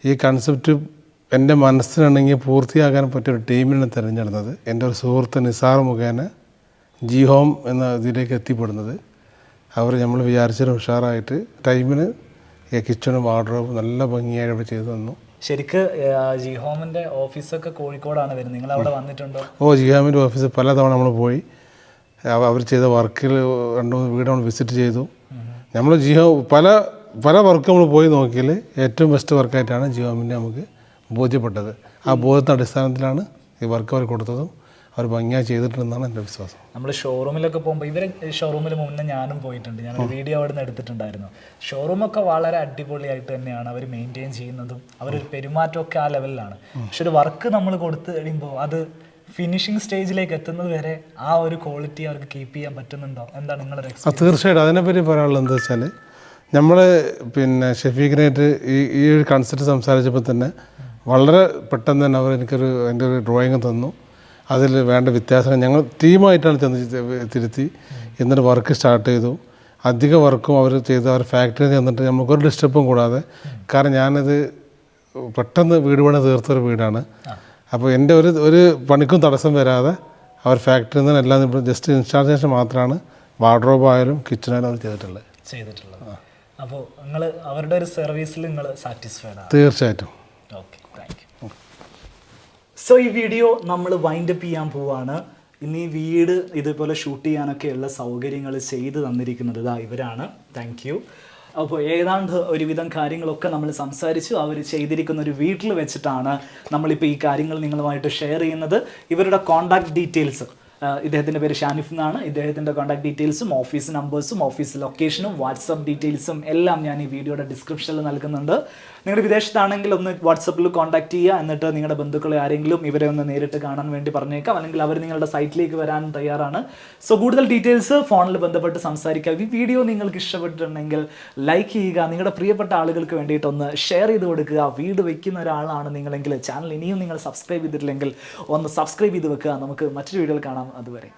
ഈ കൺസെപ്റ്റ് എൻ്റെ മനസ്സിലാണെങ്കിൽ പൂർത്തിയാക്കാൻ പറ്റിയൊരു ടീമിനെ തിരഞ്ഞെടുത്തത് എൻ്റെ ഒരു സുഹൃത്ത് നിസാർ മുഖേന ജി ഹോം എന്ന ഇതിലേക്ക് എത്തിപ്പെടുന്നത്. അവർ നമ്മൾ വിചാരിച്ചൊരു ഉഷാറായിട്ട് ടൈമിന് കിച്ചണും വാർഡ്രോബും നല്ല ഭംഗിയായി അവിടെ ചെയ്തു തന്നു.
ശരിക്ക് ജി ഹോമിൻ്റെ ഓഫീസൊക്കെ കോഴിക്കോടാണ് വരുന്നത്, നിങ്ങൾ അവിടെ വന്നിട്ടുണ്ടോ?
ജി ഹോമിൻ്റെ ഓഫീസ് പലതവണ നമ്മൾ പോയി, അവർ ചെയ്ത വർക്കിൽ 2-3 വീട് നമ്മൾ വിസിറ്റ് ചെയ്തു. നമ്മൾ ജി ഹോം പല വർക്ക് നമ്മൾ പോയി നോക്കിയാൽ ഏറ്റവും ബെസ്റ്റ് വർക്കായിട്ടാണ് ജി ഹോമിൻ്റെ നമുക്ക് ബോധ്യപ്പെട്ടത്. ആ ബോധ്യത്തിൻ്റെ അടിസ്ഥാനത്തിലാണ് ഈ വർക്ക് അവർ കൊടുത്തതും അവർ ഭംഗിയായി ചെയ്തിട്ടുണ്ടെന്നാണ് എൻ്റെ വിശ്വാസം.
നമ്മൾ ഷോറൂമിലൊക്കെ പോകുമ്പോൾ ഇവരെ ഷോറൂമിൽ മുന്നേ ഞാനും പോയിട്ടുണ്ട്, ഞാനൊരു വീഡിയോ അവിടെ നിന്ന് എടുത്തിട്ടുണ്ടായിരുന്നു. ഷോറൂമൊക്കെ വളരെ അടിപൊളിയായിട്ട് തന്നെയാണ് അവർ മെയിൻറ്റെയിൻ ചെയ്യുന്നതും അവരൊരു പെരുമാറ്റമൊക്കെ ആ ലെവലിലാണ്. പക്ഷെ ഒരു വർക്ക് നമ്മൾ കൊടുത്തു കഴിയുമ്പോൾ അത് ഫിനിഷിംഗ് സ്റ്റേജിലേക്ക് എത്തുന്നത് വരെ ആ ഒരു ക്വാളിറ്റി അവർക്ക് കീപ്പ് ചെയ്യാൻ പറ്റുന്നുണ്ടോ? എന്താണ് നിങ്ങളുടെ എക്സ്പീരിയൻസ്?
തീർച്ചയായിട്ടും അതിനെപ്പറ്റി പറയാനുള്ളത് എന്താ വെച്ചാൽ, നമ്മൾ ഷെഫീഖിനായിട്ട് ഈ ഒരു കൺസെപ്റ്റ് സംസാരിച്ചപ്പോൾ തന്നെ വളരെ പെട്ടെന്ന് തന്നെ അവർ എൻ്റെ ഒരു ഡ്രോയിങ് തന്നു. അതിൽ വേണ്ട വ്യത്യാസങ്ങൾ ഞങ്ങൾ ടീമായിട്ടാണ് തിരുത്തി എന്നിട്ട് വർക്ക് സ്റ്റാർട്ട് ചെയ്തു. അധിക വർക്കും അവർ ചെയ്ത് അവർ ഫാക്ടറിയിൽ ചെന്നിട്ട് നമുക്കൊരു ഡിസ്റ്റർബും കൂടാതെ, കാരണം ഞാനത് പെട്ടെന്ന് വീട് പണി തീർത്തൊരു വീടാണ്. അപ്പോൾ എൻ്റെ ഒരു പണിക്കും തടസ്സം വരാതെ അവർ ഫാക്ടറിയിൽ നിന്ന് എല്ലാം ഇപ്പോൾ ജസ്റ്റ് ഇൻസ്റ്റാളേഷൻ മാത്രമാണ് വാർഡ്രോബ് ആയാലും കിച്ചണായാലും അവർ ചെയ്തിട്ടുള്ളത്.
അപ്പോൾ നിങ്ങൾ അവരുടെ ഒരു സർവീസിൽ നിങ്ങൾ സാറ്റിസ്ഫൈഡ് ആണ്?
തീർച്ചയായിട്ടും.
Okay, thank you. സോ ഈ വീഡിയോ നമ്മൾ വൈൻഡപ്പ് ചെയ്യാൻ പോവാണ്. ഇന്ന് ഈ വീട് ഇതുപോലെ ഷൂട്ട് ചെയ്യാനൊക്കെയുള്ള സൗകര്യങ്ങൾ ചെയ്ത് തന്നിരിക്കുന്നത് ഇവരാണ്. Thank you. അപ്പോൾ ഏതാണ്ട് ഒരുവിധം കാര്യങ്ങളൊക്കെ നമ്മൾ സംസാരിച്ചു. അവർ ചെയ്തിരിക്കുന്ന ഒരു വീട്ടിൽ വെച്ചിട്ടാണ് നമ്മളിപ്പോൾ ഈ കാര്യങ്ങൾ നിങ്ങളുമായിട്ട് ഷെയർ ചെയ്യുന്നത്. ഇവരുടെ കോൺടാക്ട് ഡീറ്റെയിൽസ്, ഇദ്ദേഹത്തിൻ്റെ പേര് ഷാനിഫ് എന്നാണ്. ഇദ്ദേഹത്തിൻ്റെ കോൺടാക്ട് ഡീറ്റെയിൽസും ഓഫീസ് നമ്പേഴ്സും ഓഫീസ് ലൊക്കേഷനും വാട്സപ്പ് ഡീറ്റെയിൽസും എല്ലാം ഞാൻ ഈ വീഡിയോയുടെ ഡിസ്ക്രിപ്ഷനിൽ നൽകുന്നുണ്ട്. നിങ്ങൾ വിദേശത്താണെങ്കിൽ ഒന്ന് വാട്സപ്പിൽ കോൺടാക്ട് ചെയ്യുക. എന്നിട്ട് നിങ്ങളുടെ ബന്ധുക്കളെ ആരെങ്കിലും ഇവരെ ഒന്ന് നേരിട്ട് കാണാൻ വേണ്ടി പറഞ്ഞേക്കാം, അല്ലെങ്കിൽ അവർ നിങ്ങളുടെ സൈറ്റിലേക്ക് വരാൻ തയ്യാറാണ്. സോ കൂടുതൽ ഡീറ്റെയിൽസ് ഫോണിൽ ബന്ധപ്പെട്ട് സംസാരിക്കാം. ഈ വീഡിയോ നിങ്ങൾക്ക് ഇഷ്ടപ്പെട്ടിട്ടുണ്ടെങ്കിൽ ലൈക്ക് ചെയ്യുക, നിങ്ങളുടെ പ്രിയപ്പെട്ട ആളുകൾക്ക് വേണ്ടിയിട്ടൊന്ന് ഷെയർ ചെയ്ത് കൊടുക്കുക. വീട് വയ്ക്കുന്ന ഒരാളാണ് നിങ്ങളെങ്കിൽ ചാനൽ ഇനിയും നിങ്ങൾ സബ്സ്ക്രൈബ് ചെയ്തിട്ടില്ലെങ്കിൽ ഒന്ന് സബ്സ്ക്രൈബ് ചെയ്ത് വെക്കുക. നമുക്ക് മറ്റൊരു വീഡിയോയിൽ കാണാം. അതുവരെ.